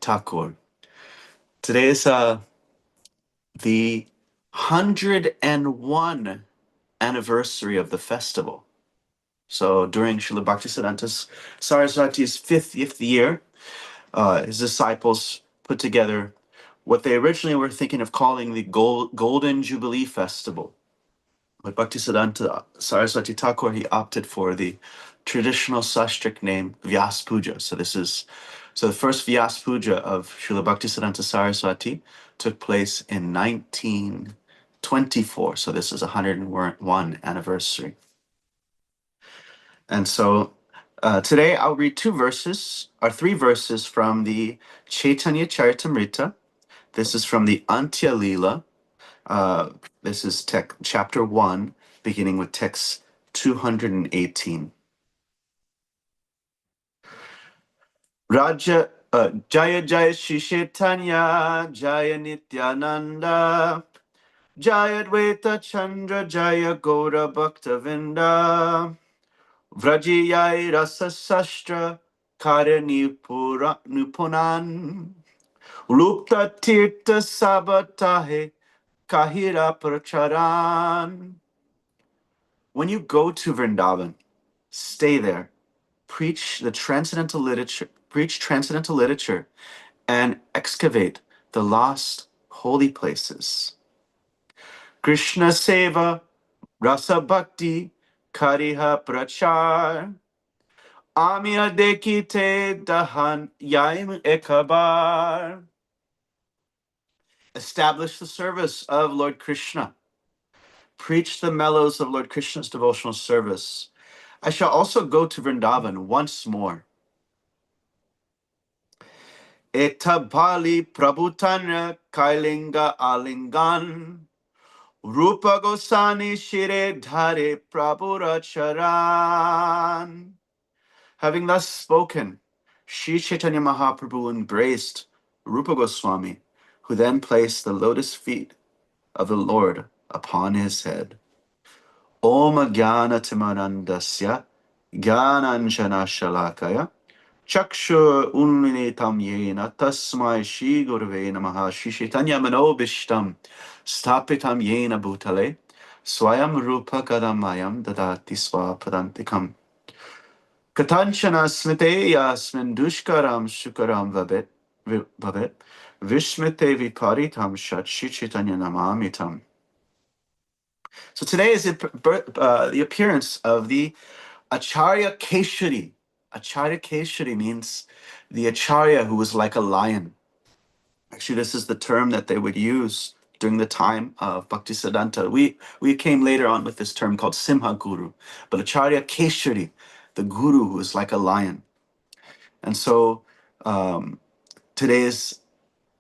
Thakur. Today is the 101 anniversary of the festival. So during Srila Bhaktisiddhanta Sarasvati's 50th year, his disciples put together what they originally were thinking of calling the Golden Jubilee Festival. But Bhaktisiddhanta Saraswati Thakur, he opted for the traditional Sastric name Vyas Puja. So the first Vyas Puja of Srila Bhaktisiddhanta Saraswati took place in 1924. So this is 101 anniversary. And so today I'll read three verses from the Chaitanya Charitamrita. This is from the Antya Lila. This is chapter 1, beginning with text 218. Jaya Jaya Shri Chaitanya, Jaya Nityananda, Jaya Dvaita Chandra, Jaya Gaura Bhaktavinda, Vrajiyai Rasa Sastra, Kare Nupunan, Lupta Tirtha Sabatahe, Kahira Pracharan. When you go to Vrindavan, stay there, preach transcendental literature, and excavate the lost holy places. Krishna Seva, Rasa Bhakti, Kariha Prachar, Amya Dekite Dahan Yaim Ekabar. Establish the service of Lord Krishna. Preach the mellows of Lord Krishna's devotional service. I shall also go to Vrindavan once more. Etabali Prabhutanya Kailinga Alingan, Rupa Gosani Shire Dhare Prabhuracharan. Having thus spoken, Sri Chaitanya Mahaprabhu embraced Rupa Goswami, who then placed the lotus feet of the Lord upon his head. Om Jnana Timarandasya Jnananjana Shalakaya Chakshur Unmilitam Yena Tasmai Shri Gurave Namaha. Shri Chaitanya Manobishtam Stapitam Yena Bhutale Swayam Rupa Kadamayam Dadati Swapadantikam Katanchana Smite Yasmin Dushkaram Shukaram Vabet Vishmite Viparitam Shat Shri Chaitanya Namamitam. So today is the appearance of the Acharya Keshari. Acharya Keshari means the Acharya who was like a lion. Actually, this is the term that they would use during the time of Bhaktisiddhanta. We came later on with this term called Simha Guru. But Acharya Keshari, the guru who is like a lion. And so today's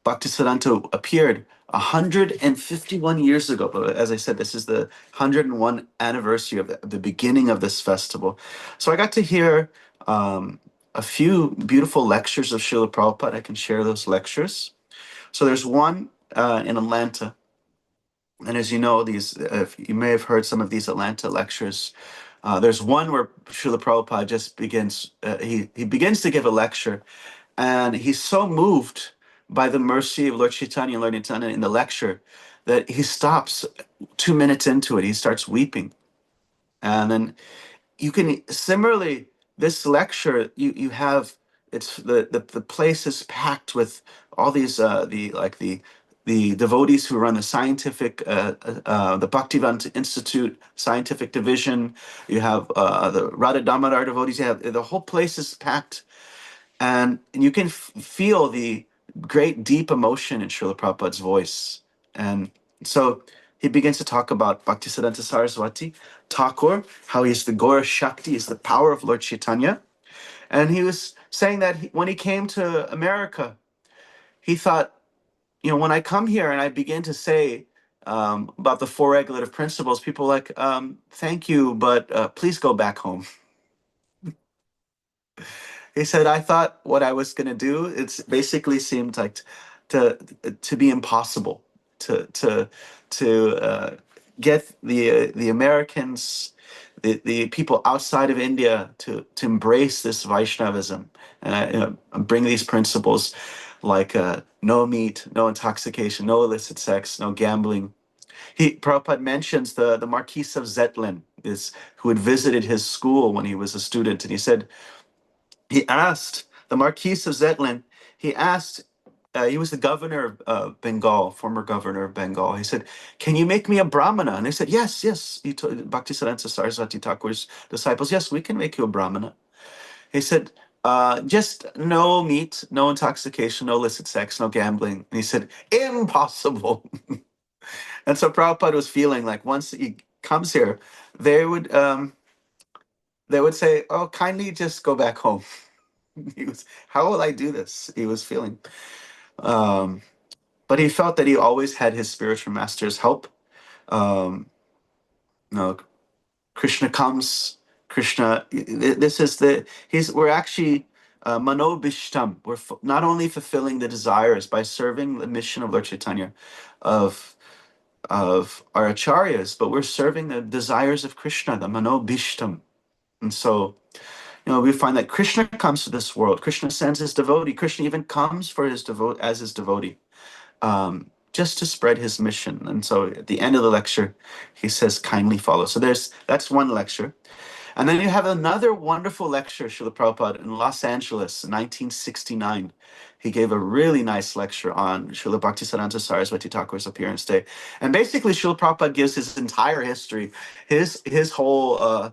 Bhaktisiddhanta appeared 151 years ago. But as I said, this is the 101 anniversary of the beginning of this festival. So I got to hear a few beautiful lectures of Srila Prabhupada. I can share those lectures. So there's one in Atlanta. And as you know, you may have heard some of these Atlanta lectures. There's one where Srila Prabhupada just begins, he begins to give a lecture, and he's so moved by the mercy of Lord Chaitanya and Lord Nityananda in the lecture that he stops 2 minutes into it. He starts weeping. And then you can, similarly, this lecture, you have, it's the place is packed with all these, the devotees who run the scientific, the Bhaktivedanta Institute scientific division. You have the Radha Damodar devotees. You have, the whole place is packed. And you can feel the great deep emotion in Srila Prabhupada's voice. And so he begins to talk about Bhaktisiddhanta Saraswati Thakur, how he's the Gaura Shakti, is the power of Lord Chaitanya. And he was saying that when he came to America, he thought, when I come here and I begin to say about the four regulative principles, people are like, thank you, but please go back home. He said, I thought what I was going to do, it basically seemed like to be impossible to get the Americans, the people outside of India to embrace this Vaishnavism and bring these principles. like no meat, no intoxication, no illicit sex, no gambling. Prabhupada mentions the Marquis of Zetlin, who had visited his school when he was a student, and he asked the Marquis of Zetlin, he asked, he was the governor of Bengal, former governor of Bengal. He said, "Can you make me a brahmana?" And they said, "Yes, yes." He told Bhaktisiddhanta Sarasvati Thakur's disciples, "Yes, we can make you a brahmana." He said, "Just no meat, no intoxication, no illicit sex, no gambling." And he said, "Impossible." And so Prabhupada was feeling like once he comes here, they would um, they would say, "Oh, kindly just go back home." He was, "How will I do this?" He was feeling. Um, but he felt that he always had his spiritual master's help. Um, no, Krishna comes. Krishna. This is the. We're actually manobishtam. We're not only fulfilling the desires by serving the mission of Lord Chaitanya, of our acharyas, but we're serving the desires of Krishna, the manobishtam. And so, we find that Krishna comes to this world. Krishna sends his devotee. Krishna even comes for his as his devotee, just to spread his mission. And so, at the end of the lecture, he says, "Kindly follow." So that's one lecture. And then you have another wonderful lecture, Srila Prabhupada, in Los Angeles in 1969. He gave a really nice lecture on Srila Bhaktisiddhanta Saraswati Thakur's appearance day. And basically, Srila Prabhupada gives his entire history, his whole,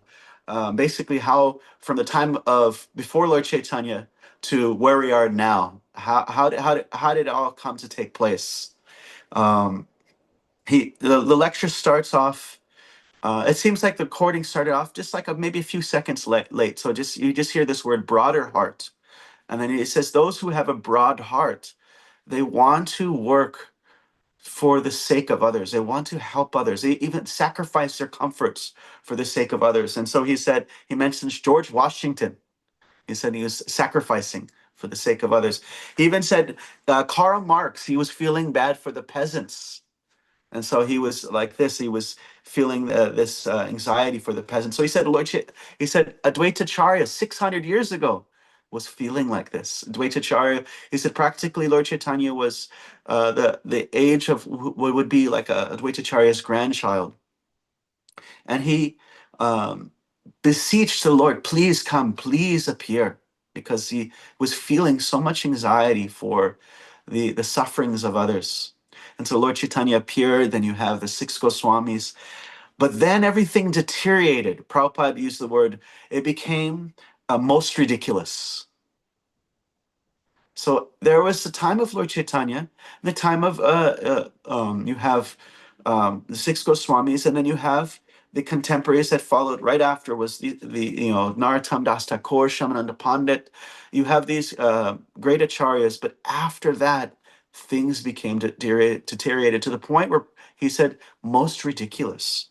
basically how from the time of before Lord Chaitanya to where we are now, how did it all come to take place? Um, the lecture starts off, it seems like the recording started off just like maybe a few seconds late. So you just hear this word "broader heart," and then it says, "Those who have a broad heart, they want to work for the sake of others. They want to help others. They even sacrifice their comforts for the sake of others." And so he mentions George Washington. He said he was sacrificing for the sake of others. He even said Karl Marx. He was feeling bad for the peasants. And so he was like this. He was feeling this anxiety for the peasants. So he said, he said, Advaitacharya 600 years ago was feeling like this. Advaitacharya, he said, practically Lord Chaitanya was the age of what would be like a Advaitacharya's grandchild. And he beseeched the Lord, "Please come, please appear," because he was feeling so much anxiety for the sufferings of others. And so Lord Chaitanya appeared, then you have the six Goswamis. But then everything deteriorated. Prabhupada used the word, it became most ridiculous. So there was the time of Lord Chaitanya, the time of, you have the six Goswamis, and then you have the contemporaries that followed right after was the Narottam Das Thakur, Shamananda Pandit. You have these great acharyas, but after that, things became deteriorated to the point where he said, most ridiculous.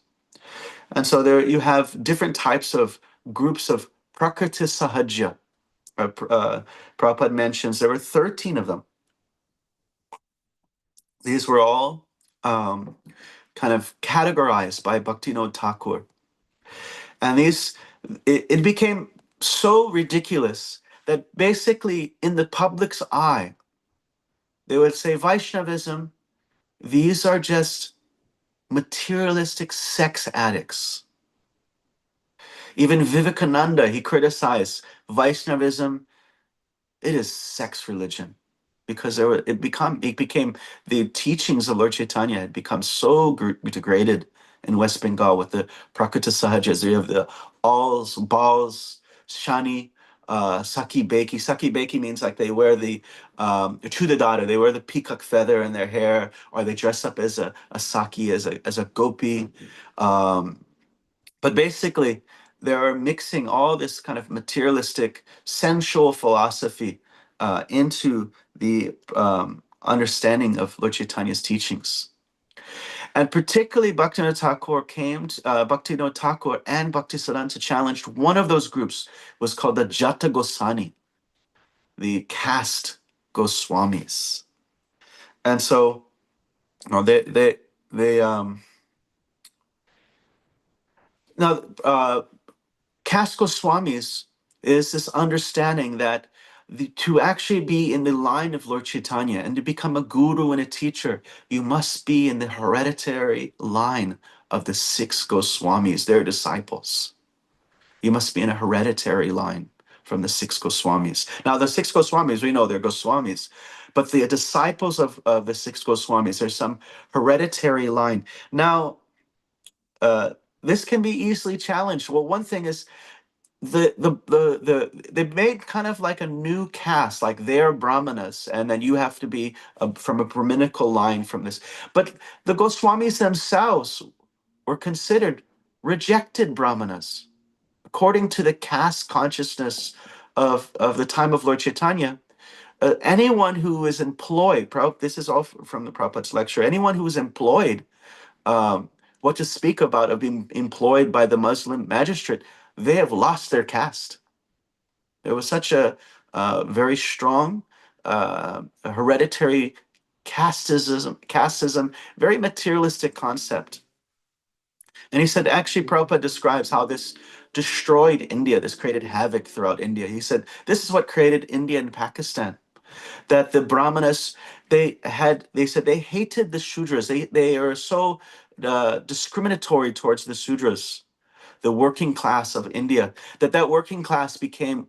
And so there you have different types of groups of Prakriti Sahajya. Prabhupada mentions there were 13 of them. These were all kind of categorized by Bhaktivinoda Thakur. And it became so ridiculous that basically in the public's eye, they would say Vaishnavism, these are just materialistic sex addicts. Even Vivekananda, he criticized Vaishnavism, it is sex religion. Because it became the teachings of Lord Chaitanya had become so degraded in West Bengal with the Prakriti Sahajas. You have the alls, balls, shani, saki beki. Saki beki means like they wear the chudadada, they wear the peacock feather in their hair, or they dress up as a saki, as a gopi. But basically, they're mixing all this kind of materialistic, sensual philosophy into the understanding of Lord Chaitanya's teachings. And particularly Bhaktivinoda Thakur Bhaktivinoda Thakur and Bhaktisiddhanta challenged one of those groups, was called the Jata Goswami, the caste Goswamis. And so, they now caste Goswamis is this understanding that To actually be in the line of Lord Chaitanya and to become a guru and a teacher, you must be in the hereditary line of the six Goswamis, their disciples. You must be in a hereditary line from the six Goswamis. Now, the six Goswamis, we know they're Goswamis, but the disciples of the six Goswamis, there's some hereditary line. Now, uh, this can be easily challenged. Well, one thing is they made kind of like a new caste, like they're Brahmanas, and then you have to be from a Brahminical line from this. But the Goswamis themselves were considered rejected Brahmanas according to the caste consciousness of the time of Lord Chaitanya. Anyone who is employed, this is all from the Prabhupada's lecture, anyone who is employed, um, what to speak about of being employed by the Muslim magistrate, they have lost their caste. There was such a very strong hereditary casteism, very materialistic concept. And he said, actually, Prabhupada describes how this destroyed India, this created havoc throughout India. He said, this is what created India and Pakistan. That the Brahmanas, they said they hated the Shudras. They are so discriminatory towards the Sudras, the working class of India, that working class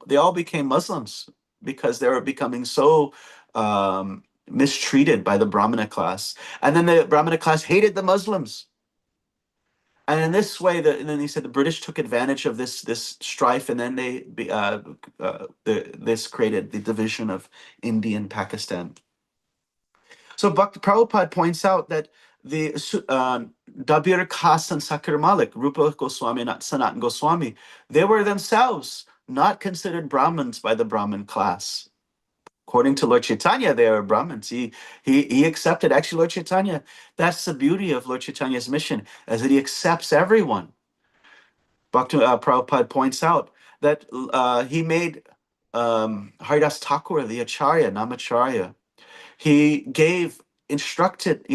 they all became Muslims because they were becoming so mistreated by the Brahmana class. And then the Brahmana class hated the Muslims. And in this way, and then he said the British took advantage of this strife, and then this created the division of India and Pakistan. So Bhakti Prabhupada points out that the Dabir Khas and Sakir Malik, Rupa Goswami and Sanatan Goswami, they were themselves not considered Brahmins by the Brahmin class. According to Lord Chaitanya, they are Brahmins. He accepted, actually, Lord Chaitanya, that's the beauty of Lord Chaitanya's mission, is that he accepts everyone. Bhakti Prabhupada points out that he made Haridas Thakur the Acharya, Namacharya. He instructed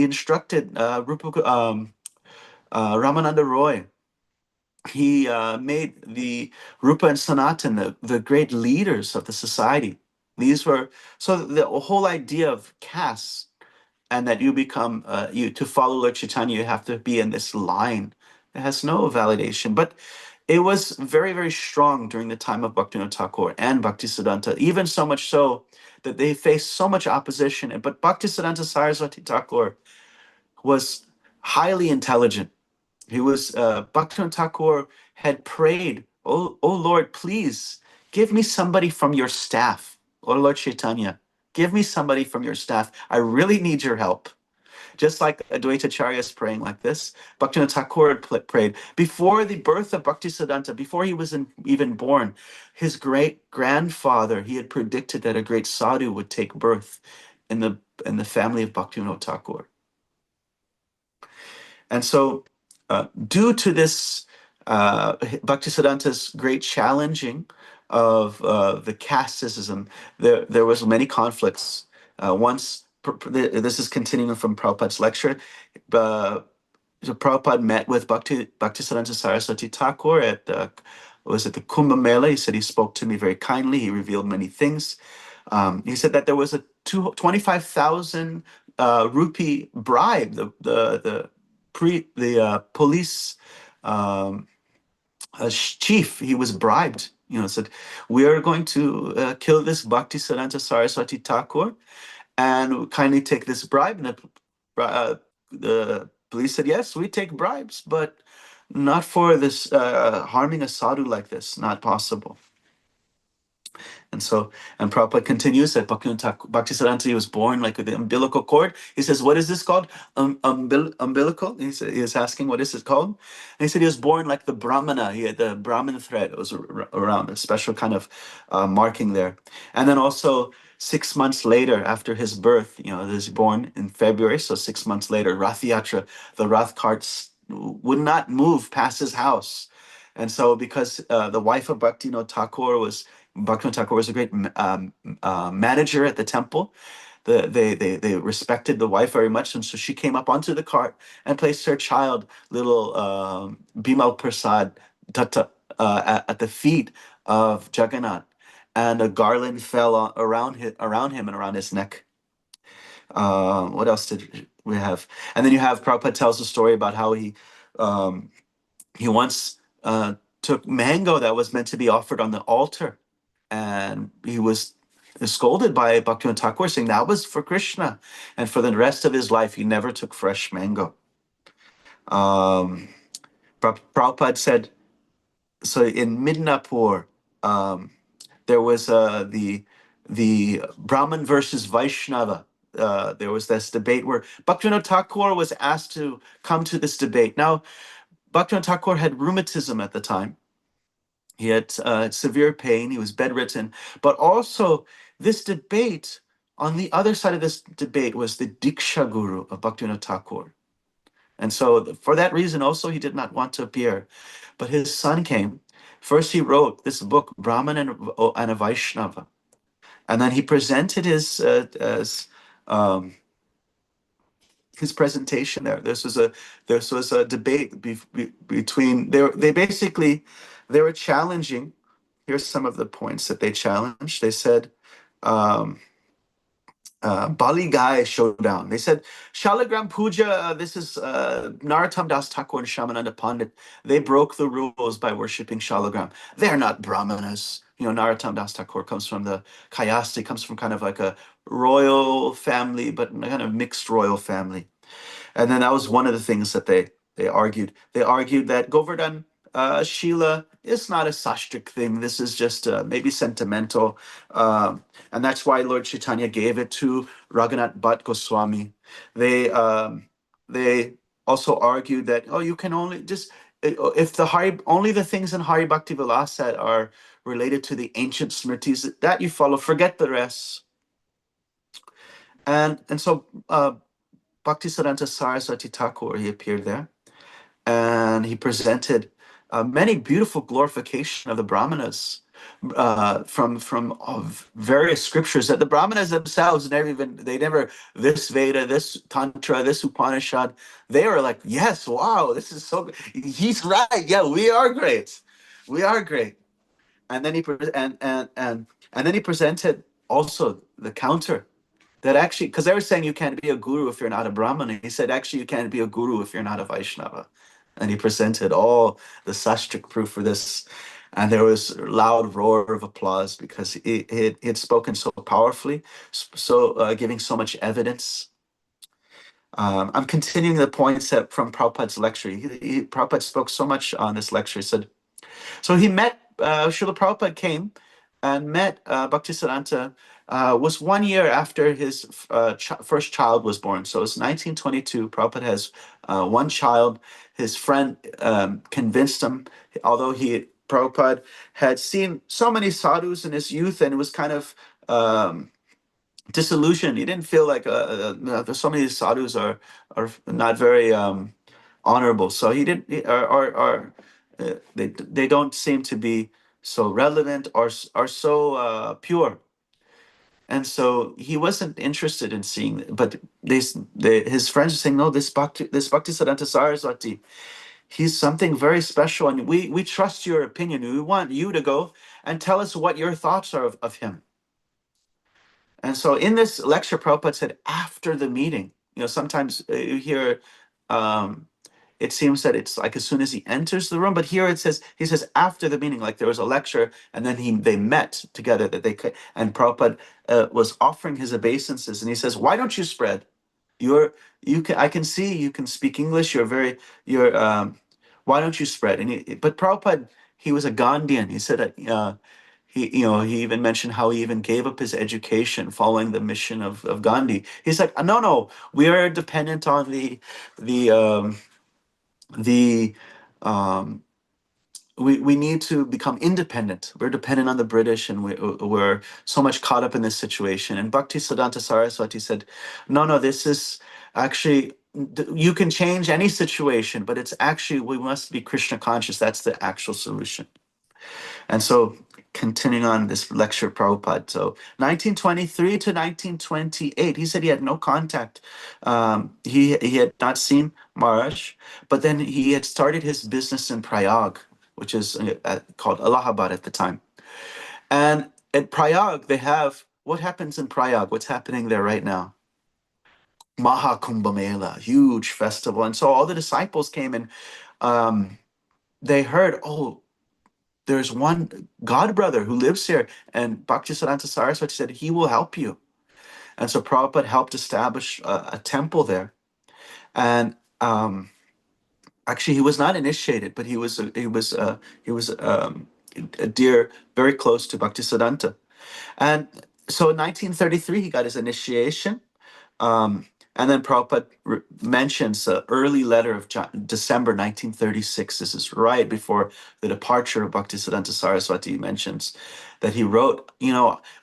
Ramananda Roy. He made the Rupa and Sanatan the great leaders of the society. These were, so the whole idea of caste, and that you become to follow Lord Chaitanya, you have to be in this line. It has no validation, but it was very, very strong during the time of Bhaktivinoda Thakur and Bhaktisiddhanta, even so much so that they faced so much opposition. But Bhaktisiddhanta Sarasvati Thakur was highly intelligent. He was Bhaktivinoda Thakur had prayed, oh Lord, please give me somebody from your staff. Oh Lord Chaitanya, give me somebody from your staff. I really need your help. Just like Advaita Acharya is praying like this, Bhaktivinoda Thakur had prayed. Before the birth of Bhaktisiddhanta, before he was even born, his great-grandfather, he had predicted that a great sadhu would take birth in the family of Bhaktivinoda Thakur. And so, due to this, Bhaktisiddhanta's great challenging of the casteism, there was many conflicts. This is continuing from Prabhupada's lecture. So Prabhupada met with Bhaktisiddhanta Saraswati Thakur at the Kumbh Mela. He said he spoke to me very kindly. He revealed many things. He said that there was a 25,000 rupee bribe. The police chief, he was bribed. Said, we are going to kill this Bhaktisiddhanta Saraswati Thakur, and kindly take this bribe. And the police said, yes, we take bribes, but not for this harming a sadhu like this, not possible. And Prabhupada continues that Bhaktisiddhanta, he was born like with the umbilical cord. He says, what is this called? Umbilical? He is asking, what is it called? And he said he was born like the Brahmana. He had the Brahmin thread. It was around a special kind of marking there. And then also 6 months later, after his birth, he was born in February. So 6 months later, Rath Yatra, the Rath carts would not move past his house. And so because the wife of Bhaktivinoda Thakur was a great manager at the temple. They respected the wife very much, and so she came up onto the cart and placed her child, little Bimal Prasad Datta, at the feet of Jagannath. and a garland fell around him and around his neck. What else did we have? And then you have Prabhupada tells a story about how um, he once took mango that was meant to be offered on the altar, and he was scolded by Bhaktivinoda Thakur, saying that was for Krishna, and for the rest of his life he never took fresh mango. Um, Prabhupada said, so in Midnapur, um, there was the Brahman versus Vaishnava. There was this debate where Bhaktivinoda Thakur was asked to come to this debate. Now, Bhaktivinoda Thakur had rheumatism at the time. He had severe pain. He was bedridden. But also, this debate, on the other side of this debate, was the Diksha Guru of Bhaktivinoda Thakur. And so, for that reason, also, he did not want to appear. But his son came. First, he wrote this book, Brahman and a Vaishnava. And then he presented his presentation there. This was a debate between they were challenging. Here's some of the points that they challenged. They said, um, Bali Gai showdown. They said Shalagram Puja. This is Narottam Das Thakur and Shamananda Pandit. They broke the rules by worshiping Shalagram. They're not Brahmanas. Narottam Das Thakur comes from the Kayasti, comes from kind of like a royal family, but kind of mixed royal family. And then that was one of the things that they argued. They argued that Govardhan Shila is not a sastric thing. This is just maybe sentimental. And that's why Lord Chaitanya gave it to Raghunath Bhatt Goswami. They also argued that, you can only just, if only the things in Hari Bhakti Vilasa are related to the ancient smritis, that you follow, forget the rest. And so Bhaktisiddhanta Sarasvati Thakur, he appeared there, and he presented many beautiful glorification of the Brahmanas from various scriptures that the Brahmanas themselves never this Veda, this Tantra, this Upanishad. They were like, yes, wow, this is so good. He's right. Yeah, we are great. We are great. And then he presented also the counter. That actually, because they were saying you can't be a guru if you're not a Brahmana. He said, actually, you can't be a guru if you're not a Vaishnava. And he presented all the sastric proof for this. And there was a loud roar of applause because he had spoken so powerfully, giving so much evidence. I'm continuing the points from Prabhupada's lecture. Prabhupada spoke so much on this lecture. He said, so he met, Srila Prabhupada came and met Bhaktisiddhanta. Was 1 year after his first child was born. So it's 1922. Prabhupada has one child. His friend convinced him, although Prabhupada had seen so many sadhus in his youth and was kind of disillusioned. He didn't feel like so many sadhus are not very honorable. So he didn't, they don't seem to be so relevant or are so pure. And so he wasn't interested in seeing, but his friends are saying, no, this Bhaktisiddhanta Saraswati, he's something very special, and we trust your opinion. We want you to go and tell us what your thoughts are of him. And so in this lecture, Prabhupada said, after the meeting, sometimes you hear, it seems that it's like as soon as he enters the room, but here he says after the meeting, like there was a lecture, and then they met together and Prabhupada was offering his obeisances, and he says, why don't you spread? I can see you can speak English. Why don't you spread? But Prabhupada, he was a Gandhian. He said that he even mentioned how he even gave up his education following the mission of Gandhi. He's like, no, we are dependent on we need to become independent. We're dependent on the British, and we're so much caught up in this situation. And Bhaktisiddhanta Saraswati said, no, this is actually, you can change any situation, but it's actually, we must be Krishna conscious. That's the actual solution. And so, continuing on this lecture, Prabhupada. So 1923 to 1928, he said he had no contact. He had not seen Maharaj, but then he had started his business in Prayag, which is called Allahabad at the time. And At Prayag, they have, what happens in Prayag? What's happening there right now? Maha Kumbh Mela, huge festival. And so all the disciples came and they heard, oh, there's one God brother who lives here. And Bhaktisiddhanta Saraswati said, he will help you. And so Prabhupada helped establish a temple there. And actually, he was not initiated, but he was a dear, very close to Bhaktisiddhanta. And so in 1933, he got his initiation. Um, and then Prabhupada mentions an early letter of December 1936. This is right before the departure of Bhaktisiddhanta Saraswati. He mentions that he wrote,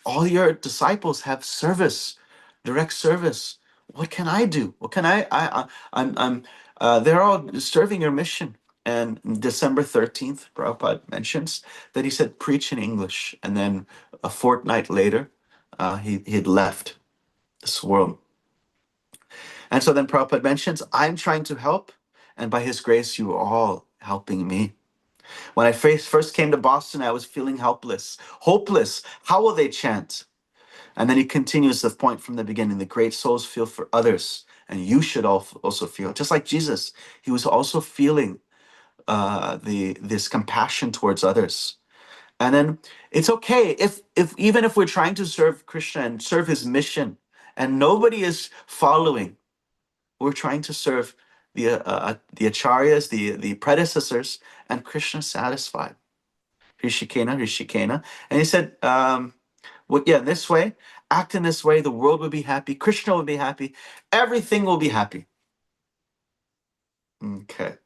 all your disciples have service, direct service. What can I do? What can I'm they're all serving your mission. And December 13th, Prabhupada mentions that he said, preach in English. And then a fortnight later, he had left this world. And so then Prabhupada mentions, I'm trying to help, and by his grace, you are all helping me. When I first came to Boston, I was feeling helpless, hopeless. How will they chant? And then he continues the point from the beginning, the great souls feel for others, and you should also feel. Just like Jesus, he was also feeling this compassion towards others. And then it's okay if even if we're trying to serve Krishna and serve his mission, and nobody is following, we're trying to serve the acharyas, the predecessors, and Krishna satisfied. Rishikena, Rishikena. And he said, well, yeah, this way, act in this way, the world will be happy, Krishna will be happy, everything will be happy. Okay.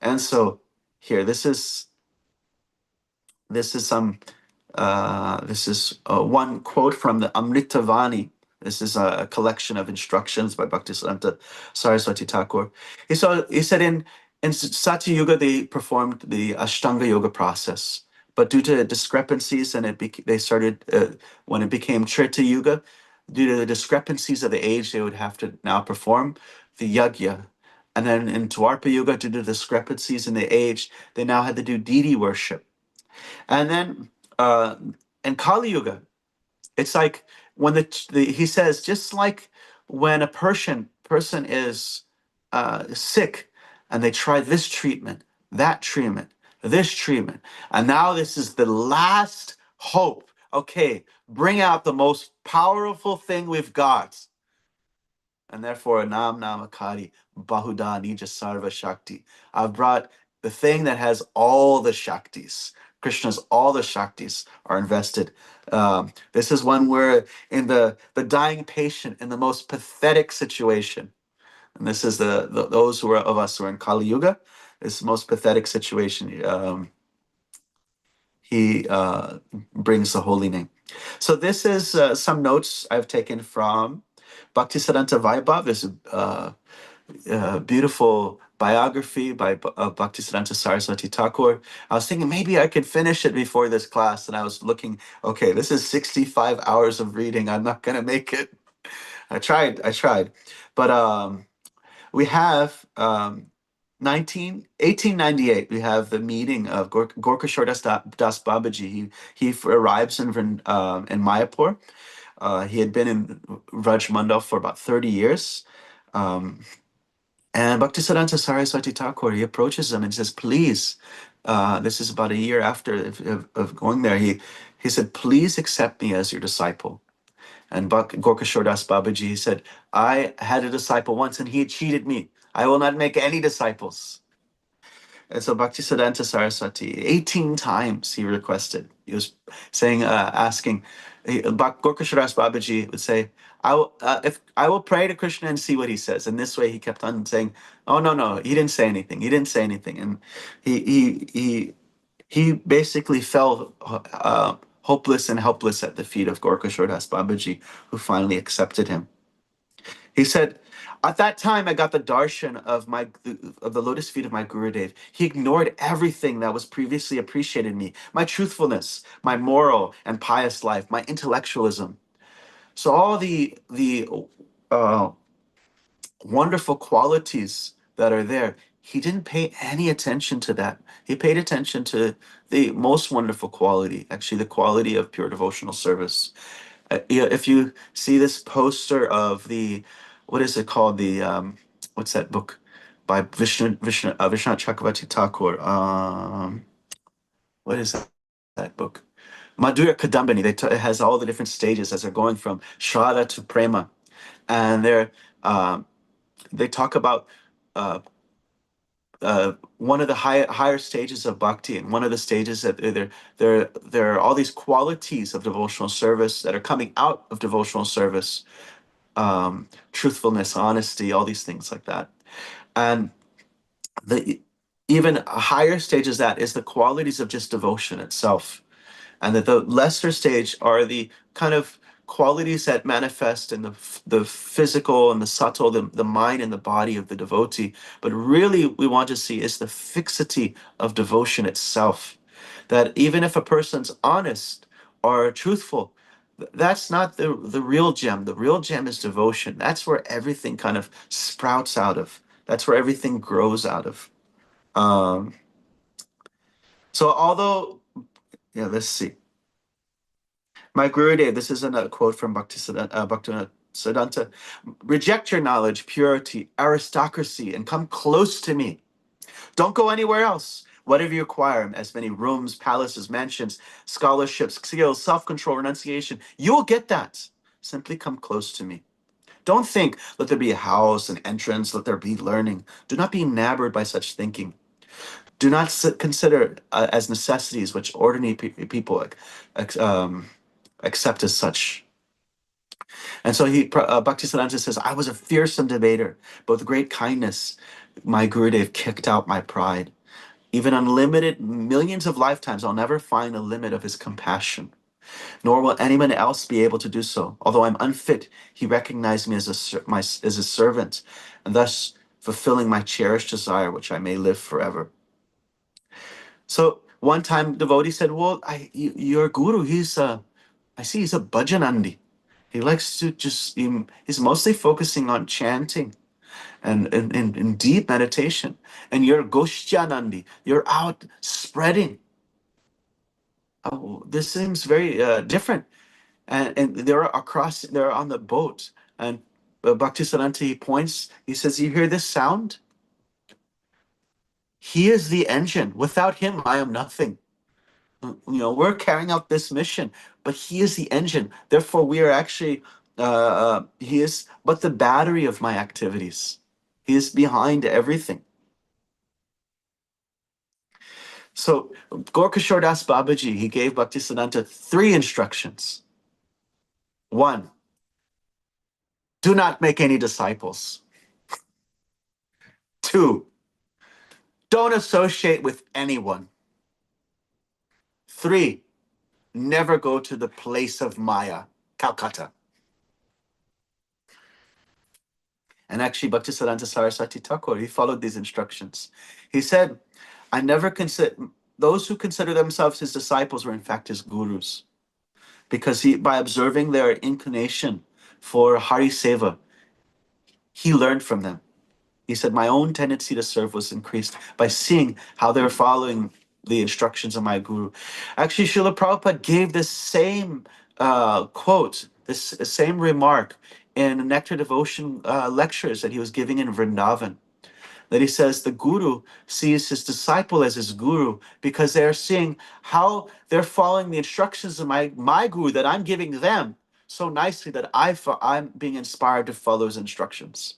And so here, this is one quote from the Amritavani. This is a collection of instructions by Bhaktisiddhanta Saraswati Thakur. He said in Satya Yuga they performed the Ashtanga Yoga process, but due to discrepancies and they started when it became Treta Yuga, due to the discrepancies of the age, they would have to now perform the Yagya. And then in Dwarpa Yuga, due to discrepancies in the age, they now had to do deity worship. And then uh, in Kali Yuga, it's like when he says, just like when a person is sick and they try this treatment, that treatment, this treatment, and now this is the last hope. Okay, bring out the most powerful thing we've got. And therefore, Nam Namakari Bahuda Nija Sarva Shakti. I've brought the thing that has all the Shaktis. Krishna's all the Shaktis are invested. This is when we're in the dying patient in the most pathetic situation. And this is those of us who are in Kali Yuga, this most pathetic situation. He brings the holy name. So this is some notes I've taken from Bhaktisiddhanta Vaibhav. There's a beautiful biography by Bhaktisiddhanta Saraswati Thakur. I was thinking maybe I could finish it before this class, and I was looking, okay, this is 65 hours of reading. I'm not going to make it. I tried. But we have 1898, we have the meeting of Gorka Shordas Das Babaji. He arrives in Mayapur. He had been in Rajmandal for about 30 years. And Bhaktisiddhanta Saraswati Thakur, he approaches him and says, please, this is about a year after of going there, he said, please accept me as your disciple. And Gorka Shordas Babaji, he said, I had a disciple once and he had cheated me. I will not make any disciples. And so Bhaktisiddhanta Saraswati, 18 times he requested. He was saying, asking, Gorka Shordas Babaji would say, I will pray to Krishna and see what he says. And this way he kept on saying, oh, no, he didn't say anything. He didn't say anything. And he basically fell hopeless and helpless at the feet of Gorka Shordas Babaji, who finally accepted him. He said, at that time, I got the darshan of the lotus feet of my Gurudev. He ignored everything that was previously appreciated in me, my truthfulness, my moral and pious life, my intellectualism. So all the wonderful qualities that are there, he didn't pay any attention to that. He paid attention to the most wonderful quality, actually, the quality of pure devotional service. If you see this poster of the, what is it called? What's that book by Vishnu Chakravarti Thakur? What is that book? Madhurya Kadambini. It has all the different stages as they're going from Shraddha to Prema, and um, they talk about uh, one of the higher stages of bhakti, and one of the stages that there are all these qualities of devotional service that are coming out of devotional service, truthfulness, honesty, all these things like that. And the even higher stages that is the qualities of just devotion itself, and that the lesser stage are the kind of qualities that manifest in the physical and the subtle, the mind and the body of the devotee. But really, we want to see is the fixity of devotion itself. That even if a person's honest or truthful, that's not the real gem. The real gem is devotion. That's where everything kind of sprouts out of. That's where everything grows out of. Um, so although, yeah, let's see. My Gurudev, this is a quote from Bhaktisiddhanta. Reject your knowledge, purity, aristocracy, and come close to me. Don't go anywhere else. Whatever you acquire, as many rooms, palaces, mansions, scholarships, skills, self-control, renunciation, you will get that. Simply come close to me. Don't think, let there be a house, an entrance, let there be learning. Do not be enamored by such thinking. Do not consider as necessities which ordinary people accept as such. And so Bhaktisiddhanta says, I was a fearsome debater, but with great kindness, my Gurudev kicked out my pride. Even unlimited millions of lifetimes, I'll never find a limit of his compassion, nor will anyone else be able to do so. Although I'm unfit, he recognized me as as a servant, and thus fulfilling my cherished desire, which I may live forever. So one time, devotee said, "Well, your guru, I see he's a bhajanandi. He likes to he's mostly focusing on chanting and deep meditation. And you're Goshyanandi. You're out spreading. Oh, this seems very different." And they're on the boat. And Bhaktisiddhanta, he points, he says, "You hear this sound? He is the engine. Without him, I am nothing. We're carrying out this mission, but he is the engine. Therefore, we are actually, he is but the battery of my activities. He is behind everything." So Gorkashore Das Babaji, he gave Bhaktisiddhanta 3 instructions. 1, do not make any disciples. 2, don't associate with anyone. 3, never go to the place of Maya, Calcutta. And actually, Bhaktisiddhanta Sarasvati Thakur, he followed these instructions. He said, I never consider, those who consider themselves his disciples were in fact his gurus. Because by observing their inclination for Hari Seva, he learned from them. He said, my own tendency to serve was increased by seeing how they were following the instructions of my guru. Actually, Srila Prabhupada gave this same quote, this same remark in Nectar Devotion lectures that he was giving in Vrindavan. That he says the guru sees his disciple as his guru because they're seeing how they're following the instructions of my guru that I'm giving them so nicely that I'm being inspired to follow his instructions.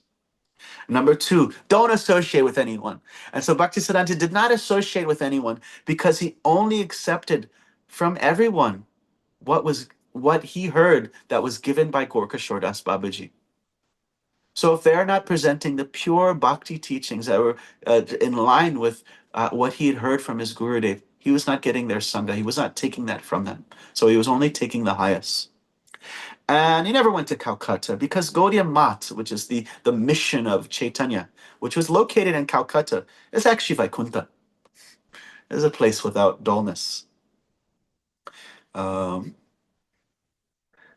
Number 2, don't associate with anyone. And so Bhaktisiddhanta did not associate with anyone because he only accepted from everyone what he heard that was given by Gorkashore Das Babaji. So if they're not presenting the pure bhakti teachings that were in line with what he had heard from his Gurudev, he was not getting their sangha. He was not taking that from them. So he was only taking the highest. And he never went to Calcutta because Gaudiya Math, which is the mission of Chaitanya, which was located in Calcutta, is actually Vaikuntha. It is a place without dullness. Um,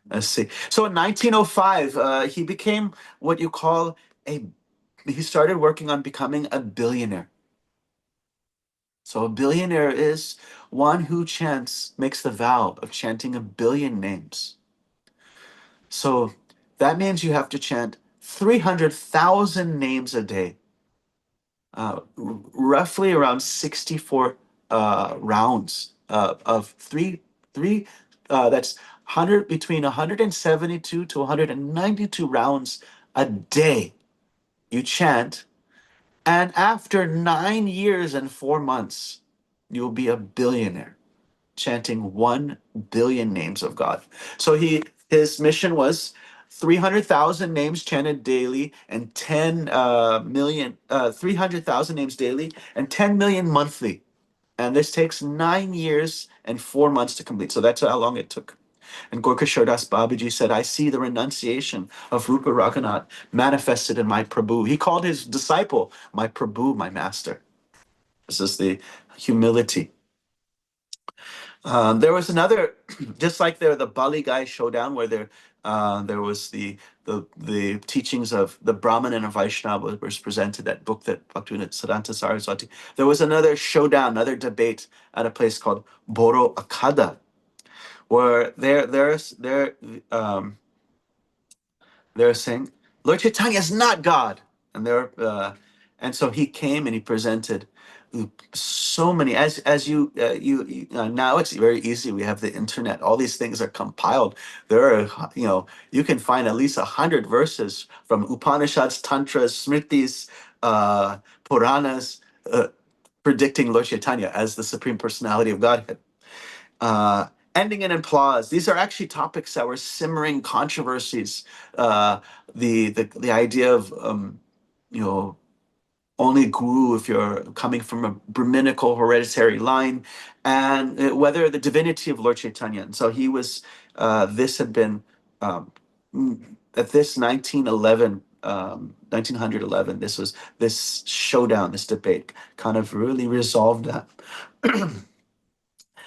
let's see. So in 1905, he became what you call a he started working on becoming a billionaire. So a billionaire is one who makes the vow of chanting a billion names. So that means you have to chant 300,000 names a day, roughly around 64 rounds of three. That's 100 between 172 to 192 rounds a day. You chant, and after 9 years and 4 months, you'll be a billionaire, chanting 1 billion names of God. So his mission was 300,000 names chanted daily and 300,000 names daily and 10 million monthly. And this takes 9 years and 4 months to complete. So that's how long it took. And Gorkha Shardas Babaji said, I see the renunciation of Rupa Raghunath manifested in my Prabhu. He called his disciple my Prabhu, my master. This is the humility. There was another, just like the Bali Guy showdown, where there was the teachings of the Brahman and a Vaishnava was presented, that book that Bhaktisiddhanta Sarasvati. There was another showdown, another debate at a place called Boro Akada, where um, they're saying Lord Chaitanya is not God, and and so he came and he presented so many, as now it's very easy. We have the internet. All these things are compiled. There are, you can find at least 100 verses from Upanishads, Tantras, Smritis, Puranas, predicting Lord Chaitanya as the Supreme Personality of Godhead. Ending in applause. These are actually topics that were simmering controversies. The idea of only guru if you're coming from a Brahminical hereditary line, and whether the divinity of Lord Chaitanya. And so he was. This had been at this 1911. This showdown, this debate, kind of really resolved that.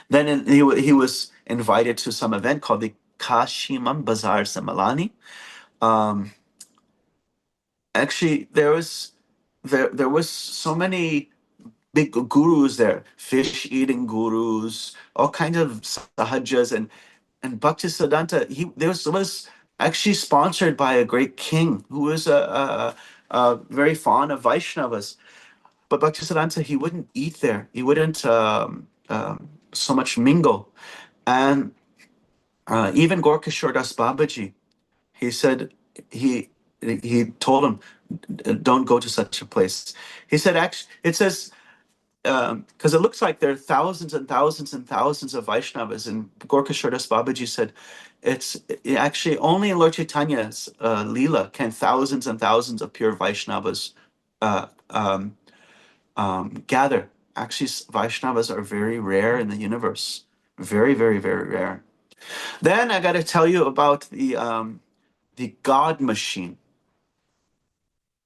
Then he was invited to some event called the Kashimam Bazar Sammalani. Um, Actually, there was so many big gurus there, fish eating gurus, all kinds of sahajas, and Bhaktisiddhanta. He there was actually sponsored by a great king who was very fond of Vaishnavas. But Bhaktisiddhanta, he wouldn't eat there. He wouldn't so much mingle. And even Gorkishore Das Babaji, he said he told him, don't go to such a place. He said, actually, it says, because it looks like there are thousands and thousands and thousands of Vaishnavas, and Gorkishore Das Babaji said, it's actually only in Lord Chaitanya's Leela can thousands and thousands of pure Vaishnavas uh, um, gather. Actually, Vaishnavas are very rare in the universe. Very, very, very rare. Then I got to tell you about the God machine.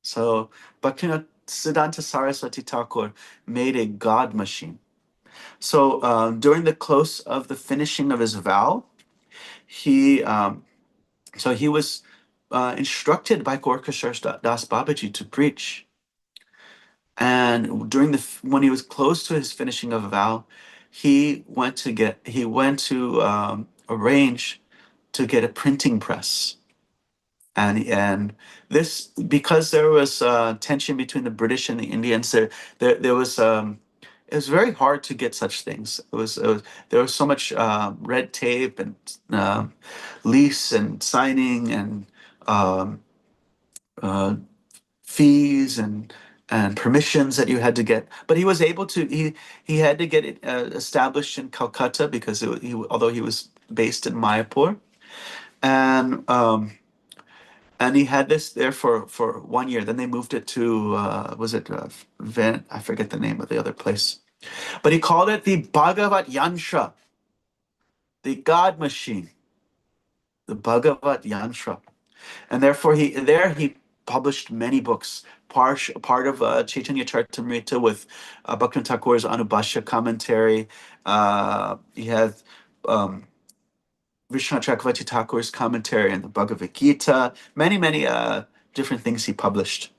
So Bhaktisiddhanta Saraswati Thakur made a God machine. So during the close of the finishing of his vow, he he was instructed by Gorkha Das Babaji to preach. And when he was close to his finishing of a vow, he went to arrange to get a printing press. And this, because there was tension between the British and the Indians, there was it was very hard to get such things. There was so much red tape and lease and signing and uh, fees and permissions that you had to get. But he was able to. He had to get it established in Calcutta because although he was based in Mayapur, and he had this there for 1 year. Then they moved it to was it I forget the name of the other place, but he called it the Bhagavat Yantra, the God machine, the Bhagavat Yantra, and therefore he published many books. Part of Chaitanya Charitamrita with Bhaktivinoda Thakur's Anubhashya commentary. He had Vishnu Chakravarti Thakur's commentary and the Bhagavad Gita, many different things he published.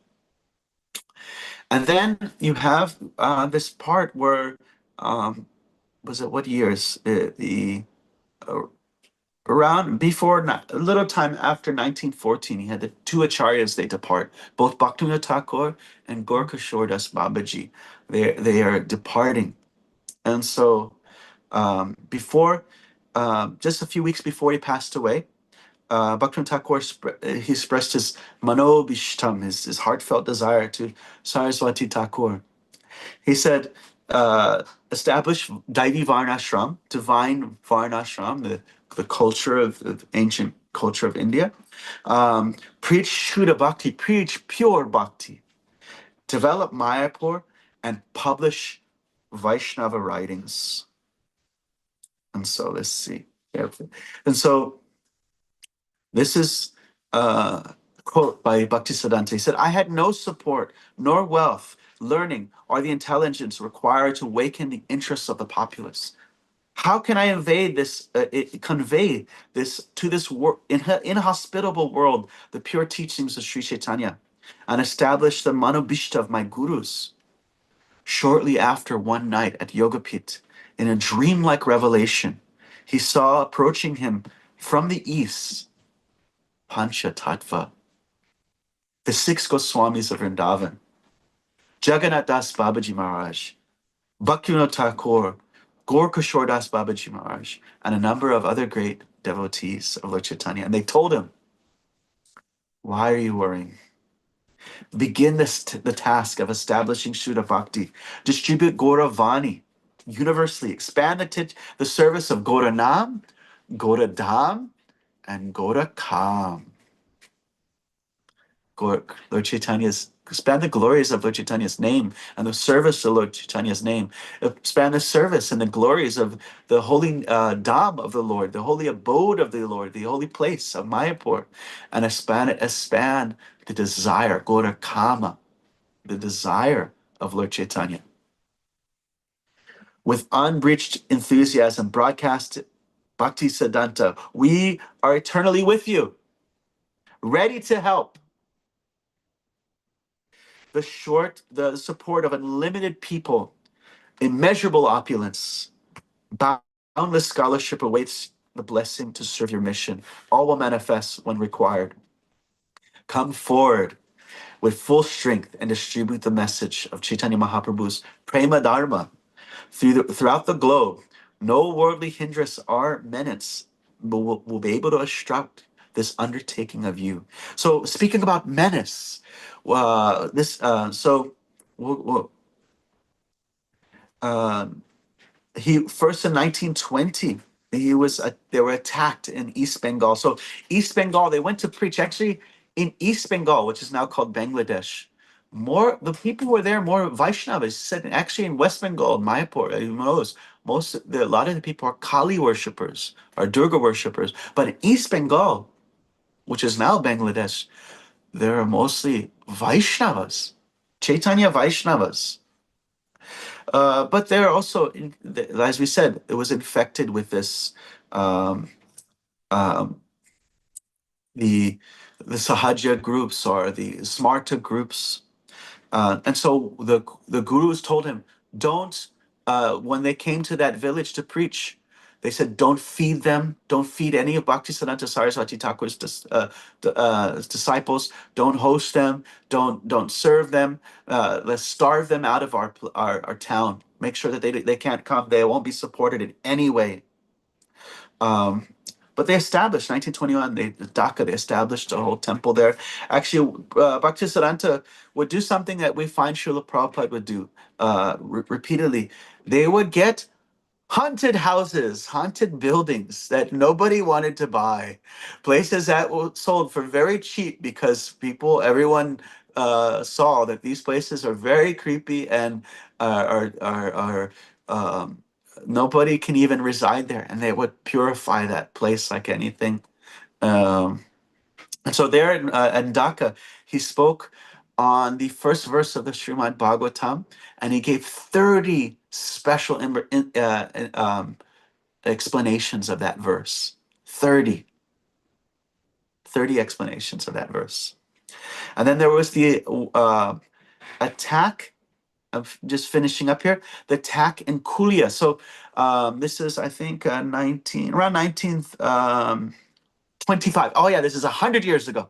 And then you have this part where, um, was it what years? The uh, Around before a little time after 1914, he had the two acharyas they depart, both Bhaktivinoda Thakur and Gorkashore Das Babaji. They are departing, and so before just a few weeks before he passed away, Bhaktivinoda Thakur he expressed his manobishtam, his heartfelt desire to Sarasvati Thakur. He said, establish Daivi Varnashram, divine Varnashram, the culture of ancient culture of India. Preach Shuddha Bhakti, preach pure Bhakti. Develop Mayapur and publish Vaishnava writings. And so let's see. Yeah. And so this is a quote by Bhaktisiddhanta. He said, I had no support, nor wealth, learning, or the intelligence required to awaken the interests of the populace. How can I convey this to this inhospitable world, the pure teachings of Sri Chaitanya, and establish the manobishta of my gurus? Shortly after, one night at Yogapit, in a dreamlike revelation, he saw approaching him from the east Pancha Tattva, the six Goswamis of Vrindavan, Jagannath Das Babaji Maharaj, Bhaktivinoda Thakur, Gaur Kishore Das Babaji Maharaj, and a number of other great devotees of Lord Chaitanya. And they told him, why are you worrying? Begin the task of establishing Shuddha Bhakti. Distribute Gaura Vani universally. Expand the service of Gaura Nam, Gaura Dham, and Gaura Kam. Lord Chaitanya's, expand the glories of Lord Chaitanya's name and the service of Lord Chaitanya's name. Expand the service and the glories of the holy Dham of the Lord, the holy abode of the Lord, the holy place of Mayapur, and expand the desire, Gaura Kama, the desire of Lord Chaitanya. With unbreached enthusiasm, broadcast Bhaktisiddhanta. We are eternally with you, ready to help. The support of unlimited people, immeasurable opulence, boundless scholarship awaits the blessing to serve your mission. All will manifest when required. Come forward with full strength and distribute the message of Chaitanya Mahaprabhu's Prema Dharma throughout the globe. No worldly hindrance or menace will be able to obstruct this undertaking of you. So speaking about menace, he first in 1920 they were attacked in East Bengal. So East Bengal, they went to preach actually in East Bengal, which is now called Bangladesh. More the people were there more Vaishnavas. Said actually in West Bengal, Mayapur, you know, a lot of the people are Kali worshippers, are Durga worshippers. But in East Bengal, which is now Bangladesh, there are mostly Vaishnavas, Chaitanya Vaishnavas. But they're also, as we said, it was infected with this, um, um, the Sahaja groups or the Smarta groups. And so the gurus told him, don't, when they came to that village to preach, they said, don't feed them, don't feed any of Bhaktisiddhanta Saraswati Thakur's disciples, don't host them, don't serve them, let's starve them out of our town. Make sure that they can't come, they won't be supported in any way. Um, but they established 1921. Dhaka. They established a whole temple there. Actually, Bhaktisiddhanta would do something that we find Srila Prabhupada would do repeatedly. They would get haunted houses, haunted buildings that nobody wanted to buy, places that were sold for very cheap because everyone saw that these places are very creepy and are nobody can even reside there, and they would purify that place like anything. Um, and so there in Dhaka, he spoke on the first verse of the Srimad Bhagavatam, and he gave 30 special explanations of that verse. 30 explanations of that verse. And then there was attack. I'm just finishing up here. The attack in Kulia. So this is, I think, 1925. Oh yeah, this is 100 years ago.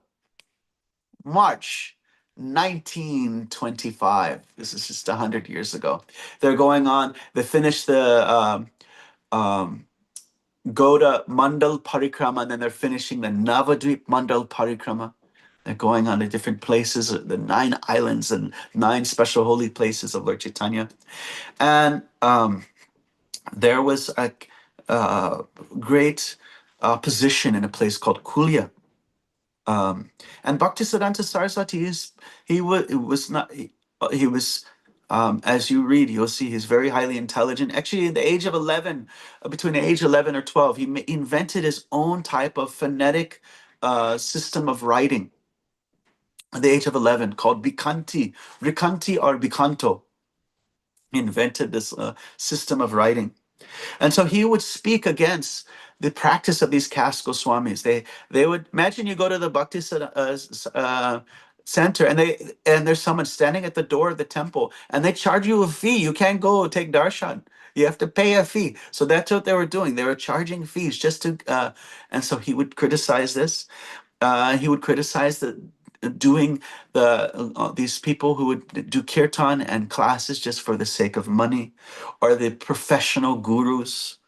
March 1925. This is just 100 years ago. They're going on. They finished the um, Goda Mandal Parikrama, and then they're finishing the Navadvip Mandal Parikrama. They're going on to different places, the 9 islands and 9 special holy places of Lord Chaitanya. And there was a great opposition in a place called Kulia. And Bhaktisiddhanta Saraswati was not he was as you read, you'll see he's very highly intelligent. Actually, at the age of 11, between the age 11 or 12, he invented his own type of phonetic system of writing at the age of 11 called Rikanti or Bikanto. He invented this system of writing. And so he would speak against the practice of these caste Goswamis. They would imagine you go to the Bhakti center, and there's someone standing at the door of the temple, and they charge you a fee. You can't go take darshan. You have to pay a fee. So that's what they were doing. They were charging fees just to. And so he would criticize this. He would criticize the doing these people who would do kirtan and classes just for the sake of money, or the professional gurus.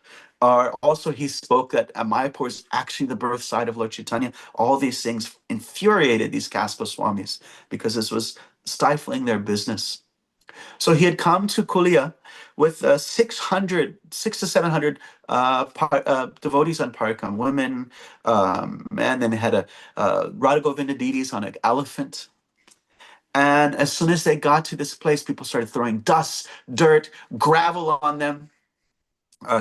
Or also he spoke that Mayapur is actually the birth site of Lord Chaitanya. All these things infuriated these caste Goswamis because this was stifling their business. So he had come to Kulia with 6 to 700 devotees on Parikam, women, men. Then they had a Radha Govinda deities on an elephant. And as soon as they got to this place, people started throwing dust, dirt, gravel on them,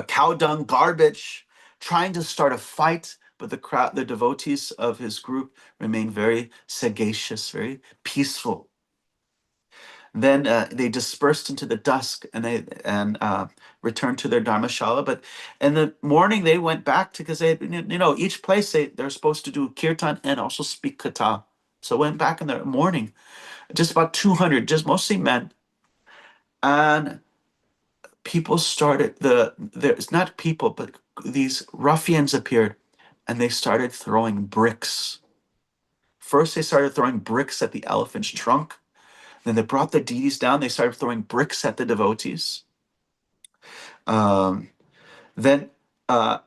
cow dung, garbage, trying to start a fight. But the devotees of his group remained very sagacious, very peaceful. Then they dispersed into the dusk, and they returned to their dharmashala. But in the morning, they went back because they, each place they're supposed to do kirtan and also speak katha. So went back in the morning, just about 200, just mostly men, and people started there's not people, but these ruffians appeared, and they started throwing bricks. First, they started throwing bricks at the elephant's trunk. Then they brought the deities down. They started throwing bricks at the devotees. Um, then a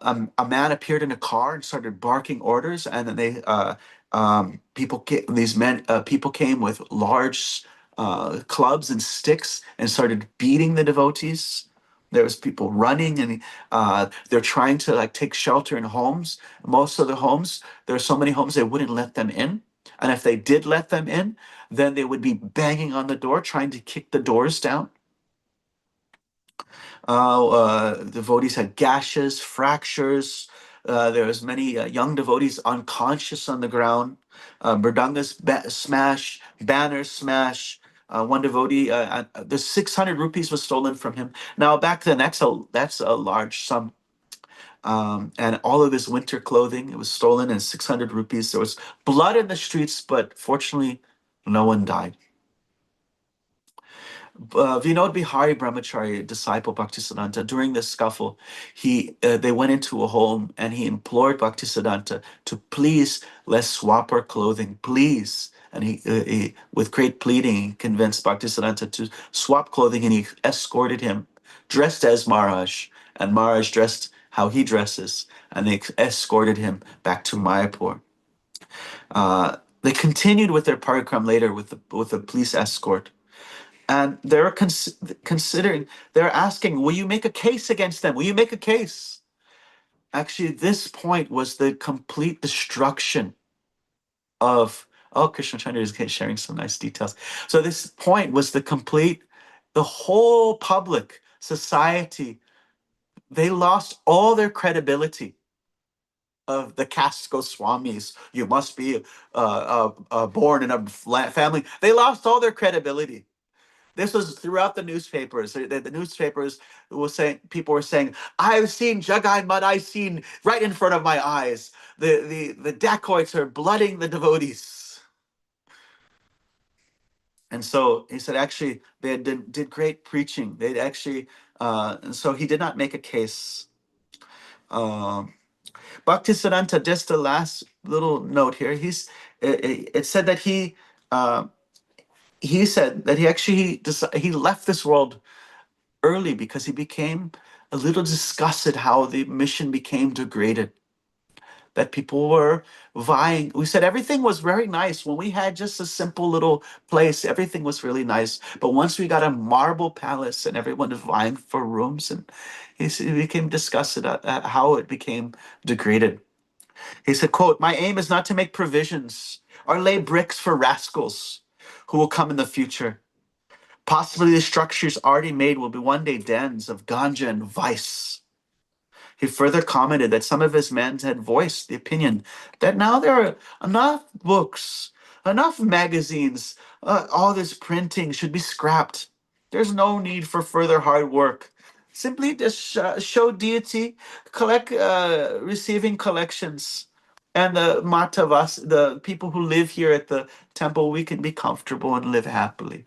man appeared in a car and started barking orders. And then people came with large clubs and sticks and started beating the devotees. There was people running, and they're trying to take shelter in homes. Most of the homes, there are so many homes they wouldn't let them in. And if they did let them in, then they would be banging on the door, trying to kick the doors down. Devotees had gashes, fractures. There was many young devotees unconscious on the ground. Mridangas smash, banners smash. One devotee, the 600 rupees was stolen from him. Now back then, that's a large sum. And all of his winter clothing, it was stolen, and 600 rupees. There was blood in the streets, but fortunately, no one died. Vinod Bihari Brahmachari, disciple Bhaktisiddhanta, during this scuffle, they went into a home and he implored Bhaktisiddhanta to please let's swap our clothing, please. And he with great pleading, he convinced Bhaktisiddhanta to swap clothing, and he escorted him, dressed as Maharaj, and Maharaj dressed how he dresses, and they escorted him back to Mayapur. They continued with their parikram later with the police escort. And they're considering, they're asking, will you make a case against them? Will you make a case? Actually, this point was the complete destruction of, oh, Krishna Chandra is sharing some nice details. So this point was the whole public, society, they lost all their credibility of the caste Goswamis. You must be born in a family. They lost all their credibility. This was throughout the newspapers. The newspapers people were saying, "I've seen Jagai Mad. I've seen right in front of my eyes. The dacoits are blooding the devotees." And so he said, actually, they did great preaching. They actually, and so he did not make a case. Um, Bhaktisiddhanta, just the last little note here. It said that uh, he said that he actually he left this world early because he became a little disgusted how the mission became degraded, that people were vying. We said everything was very nice when we had just a simple little place. Everything was really nice, but once we got a marble palace and everyone was vying for rooms, and he became disgusted at how it became degraded. He said, quote, "My aim is not to make provisions or lay bricks for rascals who will come in the future. Possibly the structures already made will be one day dens of ganja and vice." He further commented that some of his men had voiced the opinion that now there are enough books, enough magazines, all this printing should be scrapped. There's no need for further hard work. Simply just show deity, collect, receiving collections. And the Matavas, the people who live here at the temple, we can be comfortable and live happily.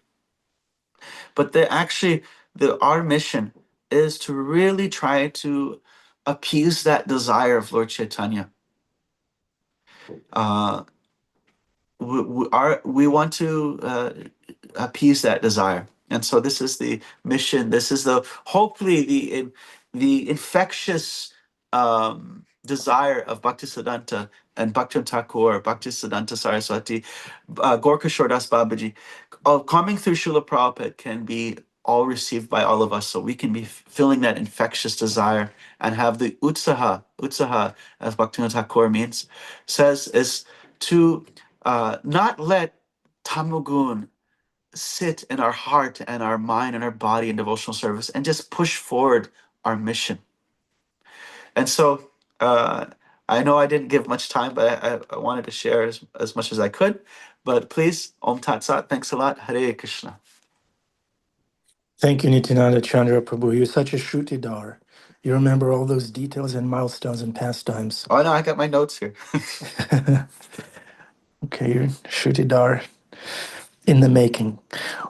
But our mission is to really try to appease that desire of Lord Chaitanya. Uh, we want to appease that desire, and so this is the mission. This is hopefully the infectious desire of Bhaktisiddhanta and Bhaktivinoda Thakur, Bhaktisiddhanta Saraswati, Gorkha Shordas Babaji, coming through Srila Prabhupada can be all received by all of us, so we can be filling that infectious desire and have the utsaha, as Bhaktivinoda Thakur says, is to not let tamogun sit in our heart and our mind and our body in devotional service, and just push forward our mission. And so I know I didn't give much time, but I wanted to share as much as I could. But please, Om Tat Sat, thanks a lot. Hare Krishna. Thank you, Nityananda Chandra Prabhu. You're such a Shrutidar. You remember all those details and milestones and pastimes. Oh, no, I got my notes here. Okay, you're Shrutidar in the making.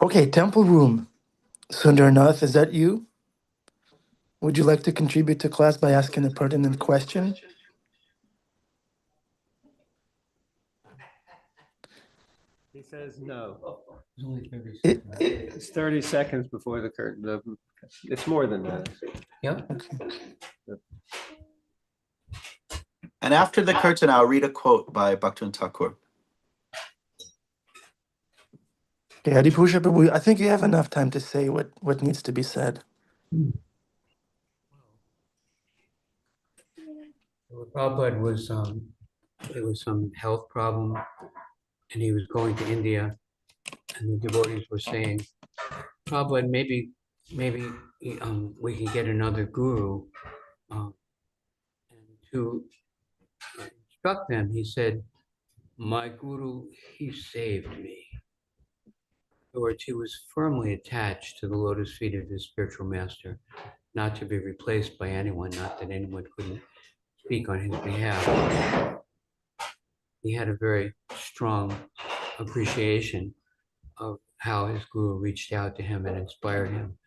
Okay, temple room. Sundarnath, is that you? Would you like to contribute to class by asking a pertinent question? He says no. It's only 30 It- seconds. It's 30 seconds before the curtain. It's more than that. Yeah. And after the curtain, I'll read a quote by Bhaktivinoda Thakur. Okay, Adipusha Prabhu, I think you have enough time to say what needs to be said. Prabhupada was, there was some health problem and he was going to India, and the devotees were saying, Prabhupada, maybe we can get another guru. And to instruct them, he said, my guru, he saved me. In other words, he was firmly attached to the lotus feet of his spiritual master, not to be replaced by anyone, not that anyone couldn't speak on his behalf. He had a very strong appreciation of how his guru reached out to him and inspired him.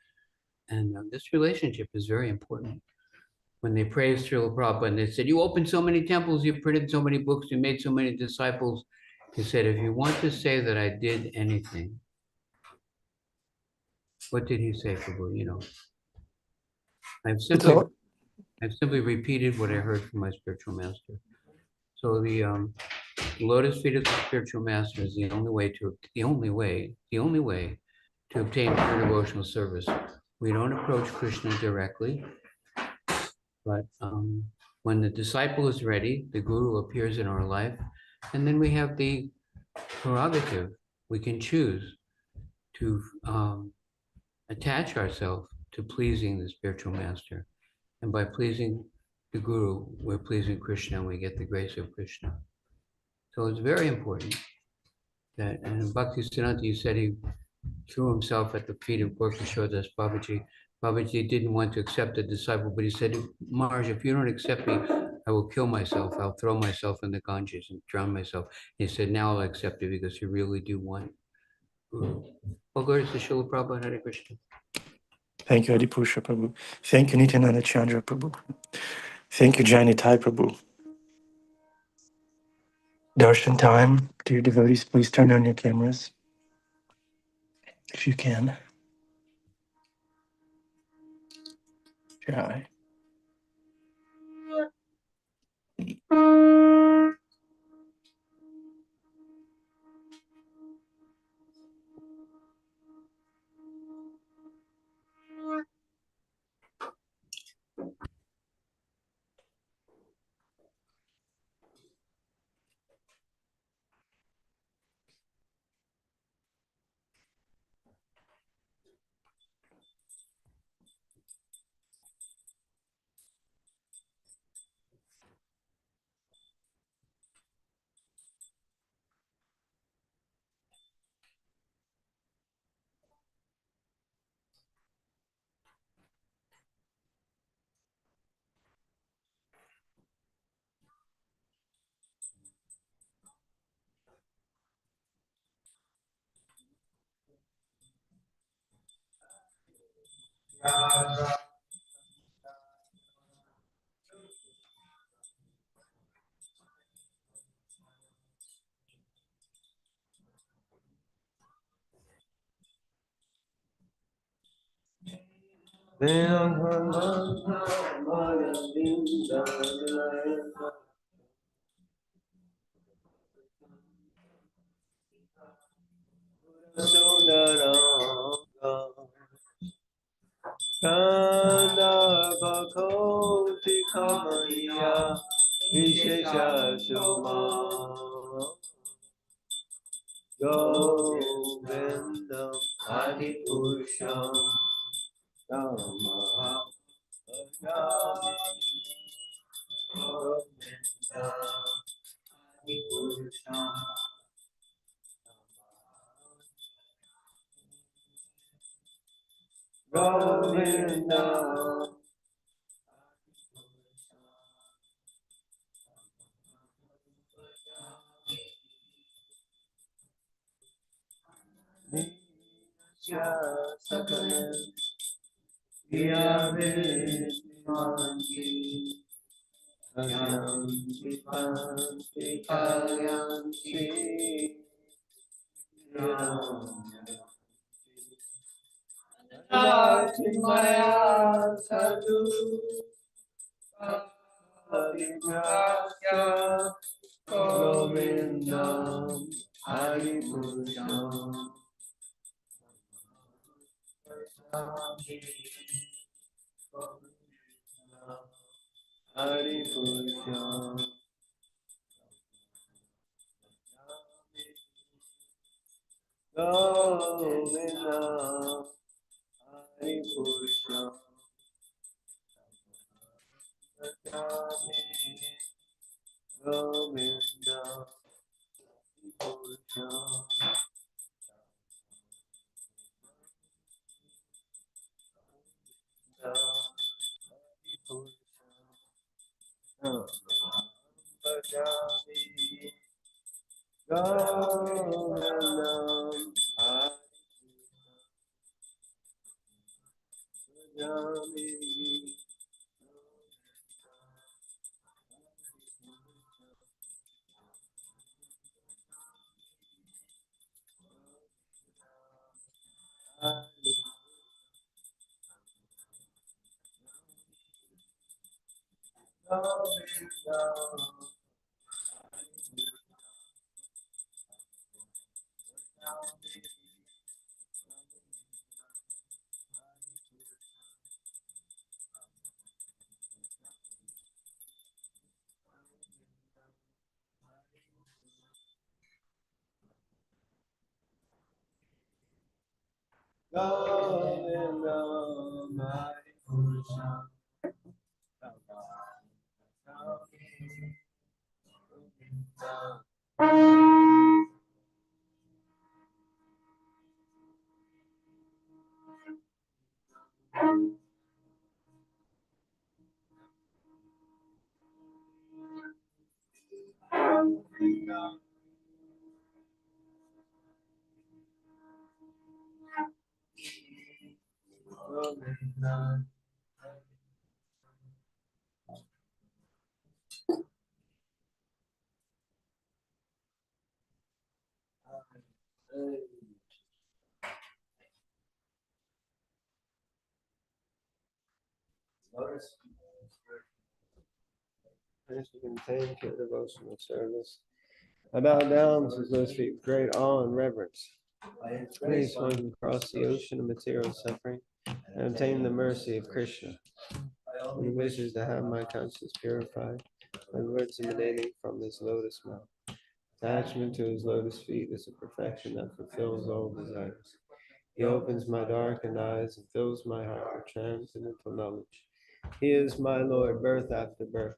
And this relationship is very important. When they praised Srila Prabhupada and they said, you opened so many temples, you printed so many books, you made so many disciples. He said, if you want to say that I did anything, what did he say, Prabhu? You know, I've simply repeated what I heard from my spiritual master. So the lotus feet of the spiritual master is the only way to obtain pure devotional service. We don't approach Krishna directly, but when the disciple is ready, the guru appears in our life, and then we have the prerogative. We can choose to attach ourselves to pleasing the spiritual master. And by pleasing the guru, we're pleasing Krishna, and we get the grace of Krishna. So it's very important that, and Bhaktisiddhanta, you said he threw himself at the feet of Gorkha Shordas Babaji. Babaji didn't want to accept the disciple, but he said, Maharaj, if you don't accept me, I will kill myself. I'll throw myself in the Ganges and drown myself. He said, now I'll accept it because you really do want All glory to Srila Prabhupada, Hare Krishna. Thank you, Adipusha Prabhu. Thank you, Nityananda Chandra Prabhu. Thank you, Jani Tai Prabhu. Darshan time. Dear devotees, please turn on your cameras if you can. Jai. Chanda Bhakoti Kamaya Vishesha Shoma Govindam Adipurusham Dhamma Govinda Adipurusham Govinda Nisya Sakalam Yavimanti Yanti Panti Kalyanti Maya Sadhu Adivyasya Govindam Haripurusham Haripurusham Govindam Haripurusham Govinda Purusham Bhajami Govinam Bhajami Govindam Haripurusham First, we contain to devotional service. I bow down to those feet with great awe and reverence. Please one can cross the ocean of material suffering and obtain the mercy of Krishna. He wishes to have my conscience purified by the words emanating from his lotus mouth. Attachment to his lotus feet is a perfection that fulfills all desires. He opens my darkened eyes and fills my heart with transcendental knowledge. He is my Lord, birth after birth.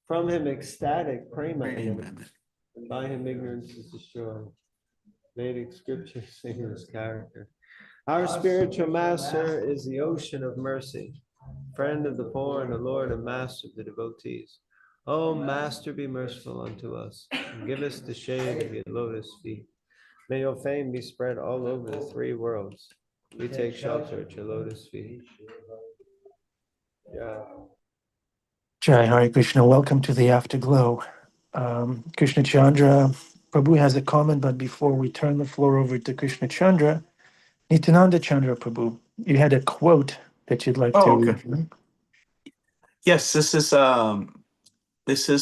From him ecstatic prema emanates, and by him ignorance is destroyed. Vedic scriptures sing his character. Our spiritual master is the ocean of mercy, friend of the poor and the Lord and master of the devotees. O Master, be merciful unto us, and give us the shade of your lotus feet. May your fame be spread all over the three worlds. We take shelter at your lotus feet. Yeah. Jai Hare Krishna, welcome to the Afterglow. Krishna Chandra, Prabhu has a comment, but before we turn the floor over to Krishna Chandra, Nityananda Chandra Prabhu, you had a quote that you'd like to Oh, okay. read. Yes, this is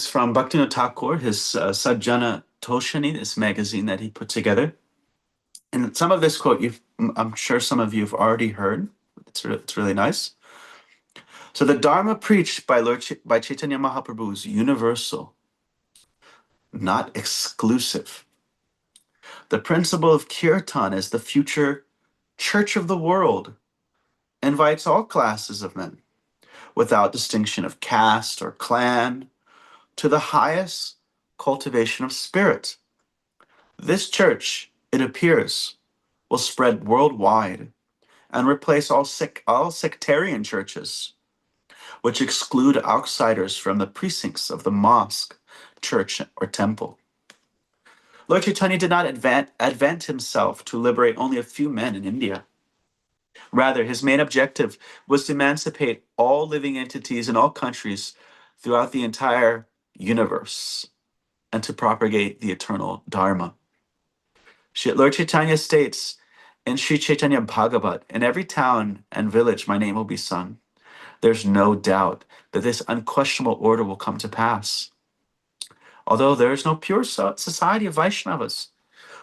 from Bhaktivinoda Thakur, his Sajjana Toshani, this magazine that he put together. And some of this quote, I'm sure some of you have already heard. It's really nice. So the Dharma preached by Chaitanya Mahaprabhu is universal, not exclusive. The principle of kirtan as the future church of the world invites all classes of men, without distinction of caste or clan, to the highest cultivation of spirit. This church, it appears, will spread worldwide and replace all sectarian churches, which exclude outsiders from the precincts of the mosque, church, or temple. Lord Chaitanya did not advent himself to liberate only a few men in India. Rather, his main objective was to emancipate all living entities in all countries throughout the entire universe and to propagate the eternal Dharma. Lord Chaitanya states in Sri Chaitanya Bhagavat, in every town and village my name will be sung. There's no doubt that this unquestionable order will come to pass. Although there is no pure society of Vaishnavas,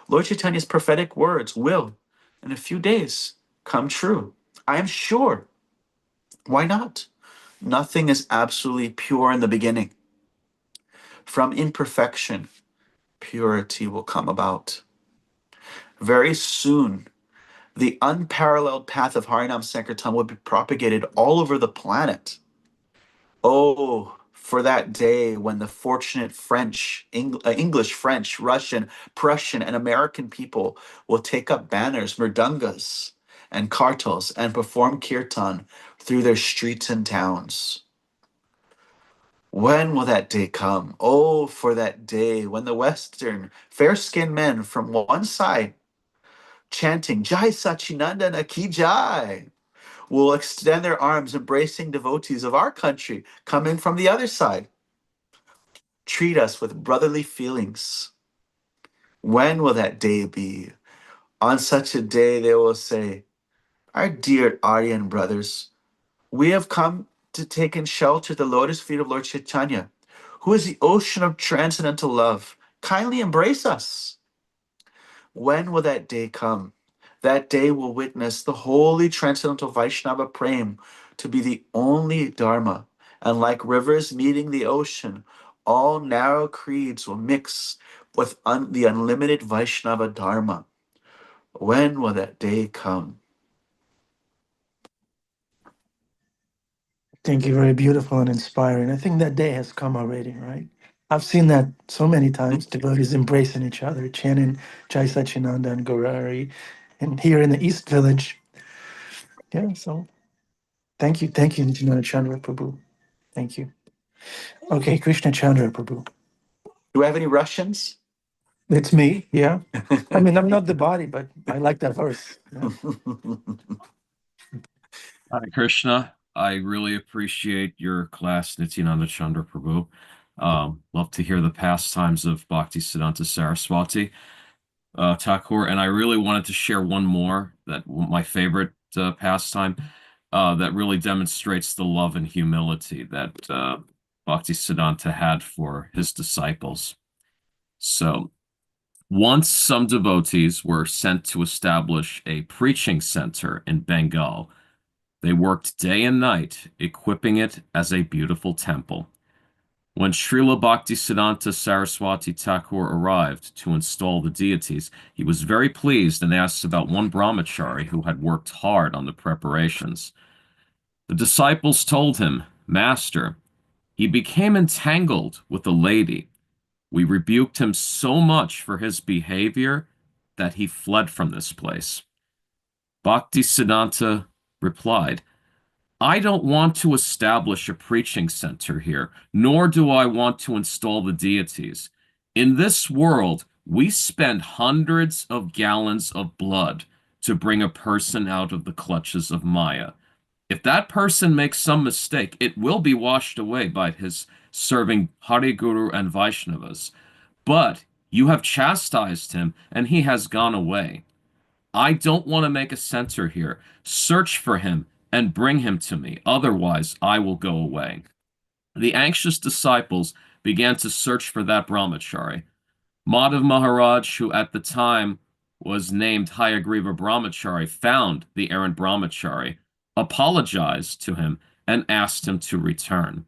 Lord Chaitanya's prophetic words will, in a few days, come true. I am sure. Why not? Nothing is absolutely pure in the beginning. From imperfection, purity will come about. Very soon, the unparalleled path of Harinam Sankirtan will be propagated all over the planet. Oh, for that day when the fortunate English, French, Russian, Prussian, and American people will take up banners, mridangas, and kartals and perform kirtan through their streets and towns. When will that day come? Oh, for that day when the Western fair-skinned men from one side chanting Jai Sachinandana Ki Jai will extend their arms embracing devotees of our country coming from the other side. Treat us with brotherly feelings. When will that day be? On such a day they will say, our dear Aryan brothers, we have come to take in shelter the lotus feet of Lord Chaitanya, who is the ocean of transcendental love. Kindly embrace us. When will that day come? That day will witness the holy transcendental Vaishnava Prem to be the only Dharma. And like rivers meeting the ocean, all narrow creeds will mix with the unlimited Vaishnava Dharma. When will that day come? Thank you, very beautiful and inspiring. I think that day has come already, right? I've seen that so many times, devotees embracing each other, chanting Jai Sachinanda and Gaurari. And here in the East Village, yeah, so thank you, Nityananda Chandra Prabhu. Thank you. Okay, Krishna Chandra Prabhu. Do we have any Russians? It's me, yeah. I mean, I'm not the body, but I like that verse. Yeah. Hare Krishna. I really appreciate your class, Nityananda Chandra Prabhu. Love to hear the pastimes of Bhaktisiddhanta Saraswati, Thakur, and I really wanted to share one more that my favorite pastime that really demonstrates the love and humility that Bhaktisiddhanta had for his disciples. So, once some devotees were sent to establish a preaching center in Bengal. They worked day and night, equipping it as a beautiful temple. When Srila Bhaktisiddhanta Saraswati Thakur arrived to install the deities, he was very pleased and asked about one brahmachari who had worked hard on the preparations. The disciples told him, Master, he became entangled with a lady. We rebuked him so much for his behavior that he fled from this place. Bhaktisiddhanta replied, I don't want to establish a preaching center here, nor do I want to install the deities. In this world, we spend hundreds of gallons of blood to bring a person out of the clutches of Maya. If that person makes some mistake, it will be washed away by his serving Hari Guru and Vaishnavas. But you have chastised him, and he has gone away. I don't want to make a center here. Search for him and bring him to me. Otherwise, I will go away. The anxious disciples began to search for that brahmachari. Madhav Maharaj, who at the time was named Hayagriva Brahmachari, found the errant brahmachari, apologized to him, and asked him to return.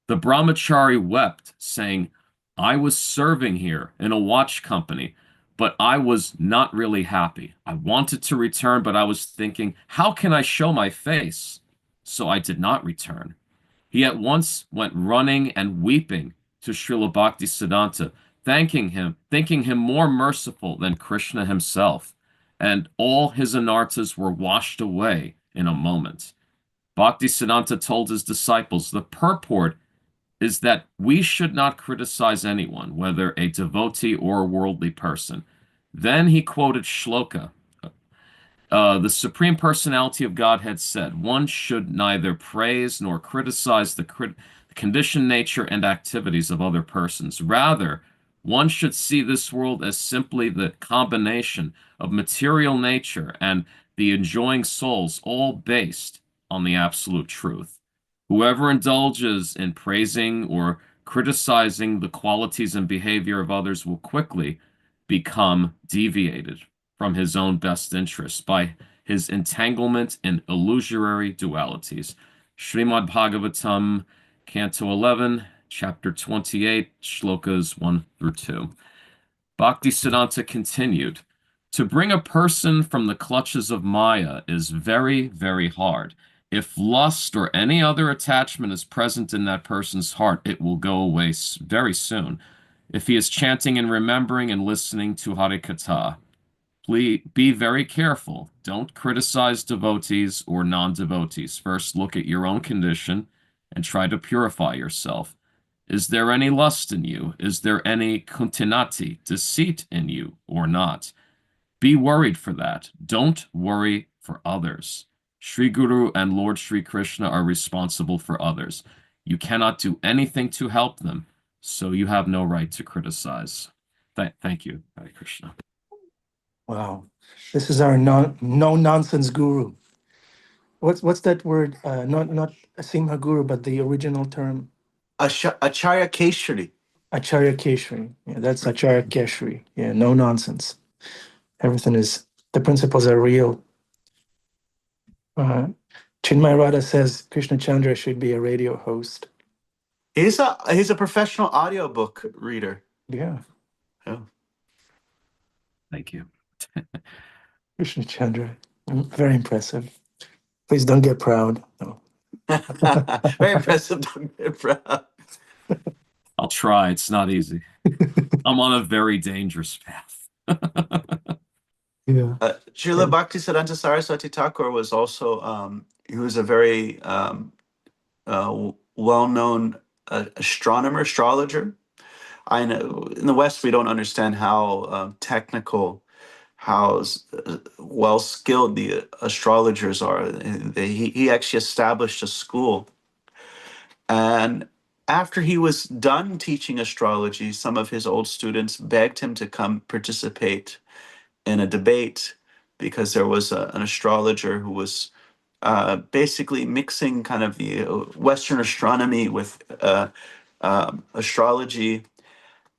The brahmachari wept, saying, I was serving here in a watch company, but I was not really happy. I wanted to return, but I was thinking, how can I show my face? So I did not return. He at once went running and weeping to Srila Bhaktisiddhanta, thanking him more merciful than Krishna himself, and all his anarthas were washed away in a moment. Bhaktisiddhanta told his disciples, the purport is that we should not criticize anyone, whether a devotee or a worldly person. Then he quoted Shloka. The Supreme Personality of Godhead said, one should neither praise nor criticize the conditioned nature and activities of other persons. Rather, one should see this world as simply the combination of material nature and the enjoying souls, all based on the absolute truth. Whoever indulges in praising or criticizing the qualities and behavior of others will quickly become deviated from his own best interests by his entanglement in illusory dualities. Srimad Bhagavatam, Canto 11, Chapter 28, Shlokas 1 through 2. Bhaktisiddhanta continued, to bring a person from the clutches of Maya is very, very hard. If lust or any other attachment is present in that person's heart, it will go away very soon. If he is chanting and remembering and listening to Harikatha, please be very careful. Don't criticize devotees or non-devotees. First, look at your own condition and try to purify yourself. Is there any lust in you? Is there any kuntinati, deceit in you or not? Be worried for that. Don't worry for others. Sri Guru and Lord Sri Krishna are responsible for others. You cannot do anything to help them, so you have no right to criticize. Thank you, Hare Krishna. Wow. This is our no-nonsense guru. What's that word? Not a Simha guru, but the original term. Acharya Keshari. Acharya Keshari. Yeah, that's Acharya Keshari. Yeah, no nonsense. Everything is, the principles are real. Chinmay Radha says Krishna Chandra should be a radio host. He's a professional audiobook reader. Yeah. Oh. Thank you. Krishna Chandra. Very impressive. Please don't get proud. No. Very impressive. Don't get proud. I'll try. It's not easy. I'm on a very dangerous path. Yeah. Srila Bhaktisiddhanta Saraswati Thakur was also he was a very well-known astronomer, astrologer. I know in the West we don't understand how technical how well skilled the astrologers are. He actually established a school. And after he was done teaching astrology, some of his old students begged him to come participate in a debate because there was an astrologer who was basically mixing kind of the Western astronomy with astrology,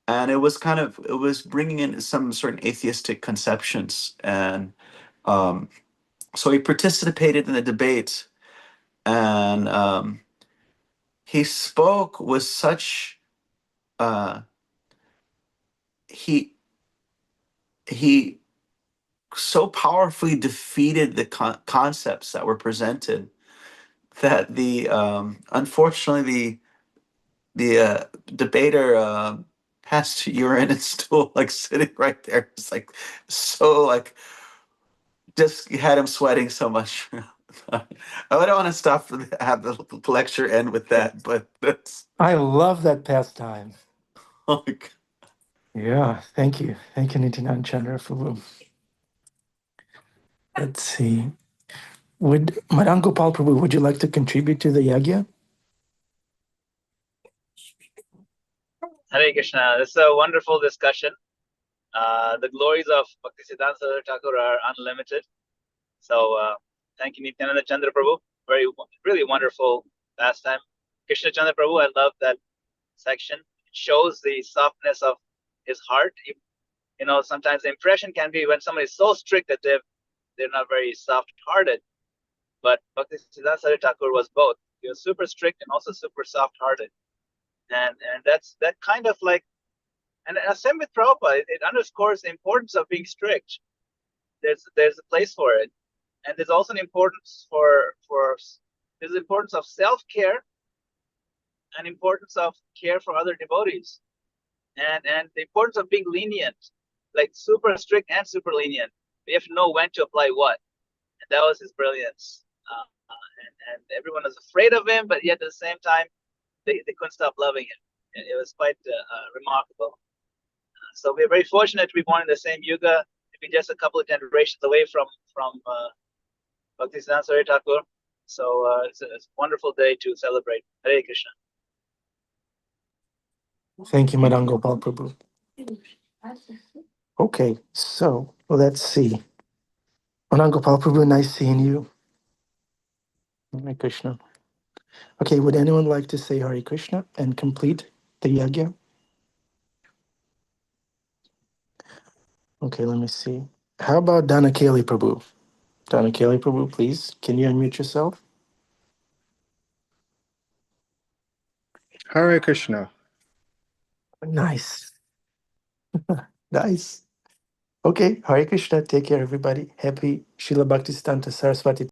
and it was bringing in some certain atheistic conceptions, and so he participated in the debate, and he spoke with such uh, he he so powerfully defeated the concepts that were presented that the unfortunately the debater has to urine and stool like sitting right there. It's like so like just had him sweating so much. I don't want to stop have the lecture end with that, but that's I love that pastime. like Yeah, thank you. Thank you, Nityananda Chandra, for let's see. Would Madam Gopal Prabhu, would you like to contribute to the yagya? Hare Krishna. This is a wonderful discussion. The glories of Bhaktisiddhanta Thakur are unlimited. So thank you, Nityananda Chandra Prabhu. Really wonderful pastime. Krishna Chandra Prabhu, I love that section. It shows the softness of his heart. You know, sometimes the impression can be when somebody is so strict that they're not very soft-hearted. But Bhaktisiddhanta Thakur was both. He was super strict and also super soft-hearted. And that's that kind of like, and same with Prabhupada, it underscores the importance of being strict. There's a place for it, and there's also an importance there's importance of self-care and importance of care for other devotees, and the importance of being lenient, like super strict and super lenient. We have to know when to apply what, and that was his brilliance. And everyone was afraid of him, but yet at the same time, they couldn't stop loving him. And it was quite remarkable. So we're very fortunate to be born in the same yuga, to be just a couple of generations away from Bhaktisiddhanta Thakur. So it's a wonderful day to celebrate. Hare Krishna. Thank you, Madam Gopal Prabhu. Okay, so let's see. Madam Gopal Prabhu, nice seeing you. Hare Krishna. Okay, would anyone like to say Hare Krishna and complete the yagya? Okay, let me see. How about Danakeli Prabhu? Danakeli Prabhu, please, can you unmute yourself? Hare Krishna. Nice. Nice. Okay, Hare Krishna. Take care, everybody. Happy Srila Bhaktisiddhanta Saraswati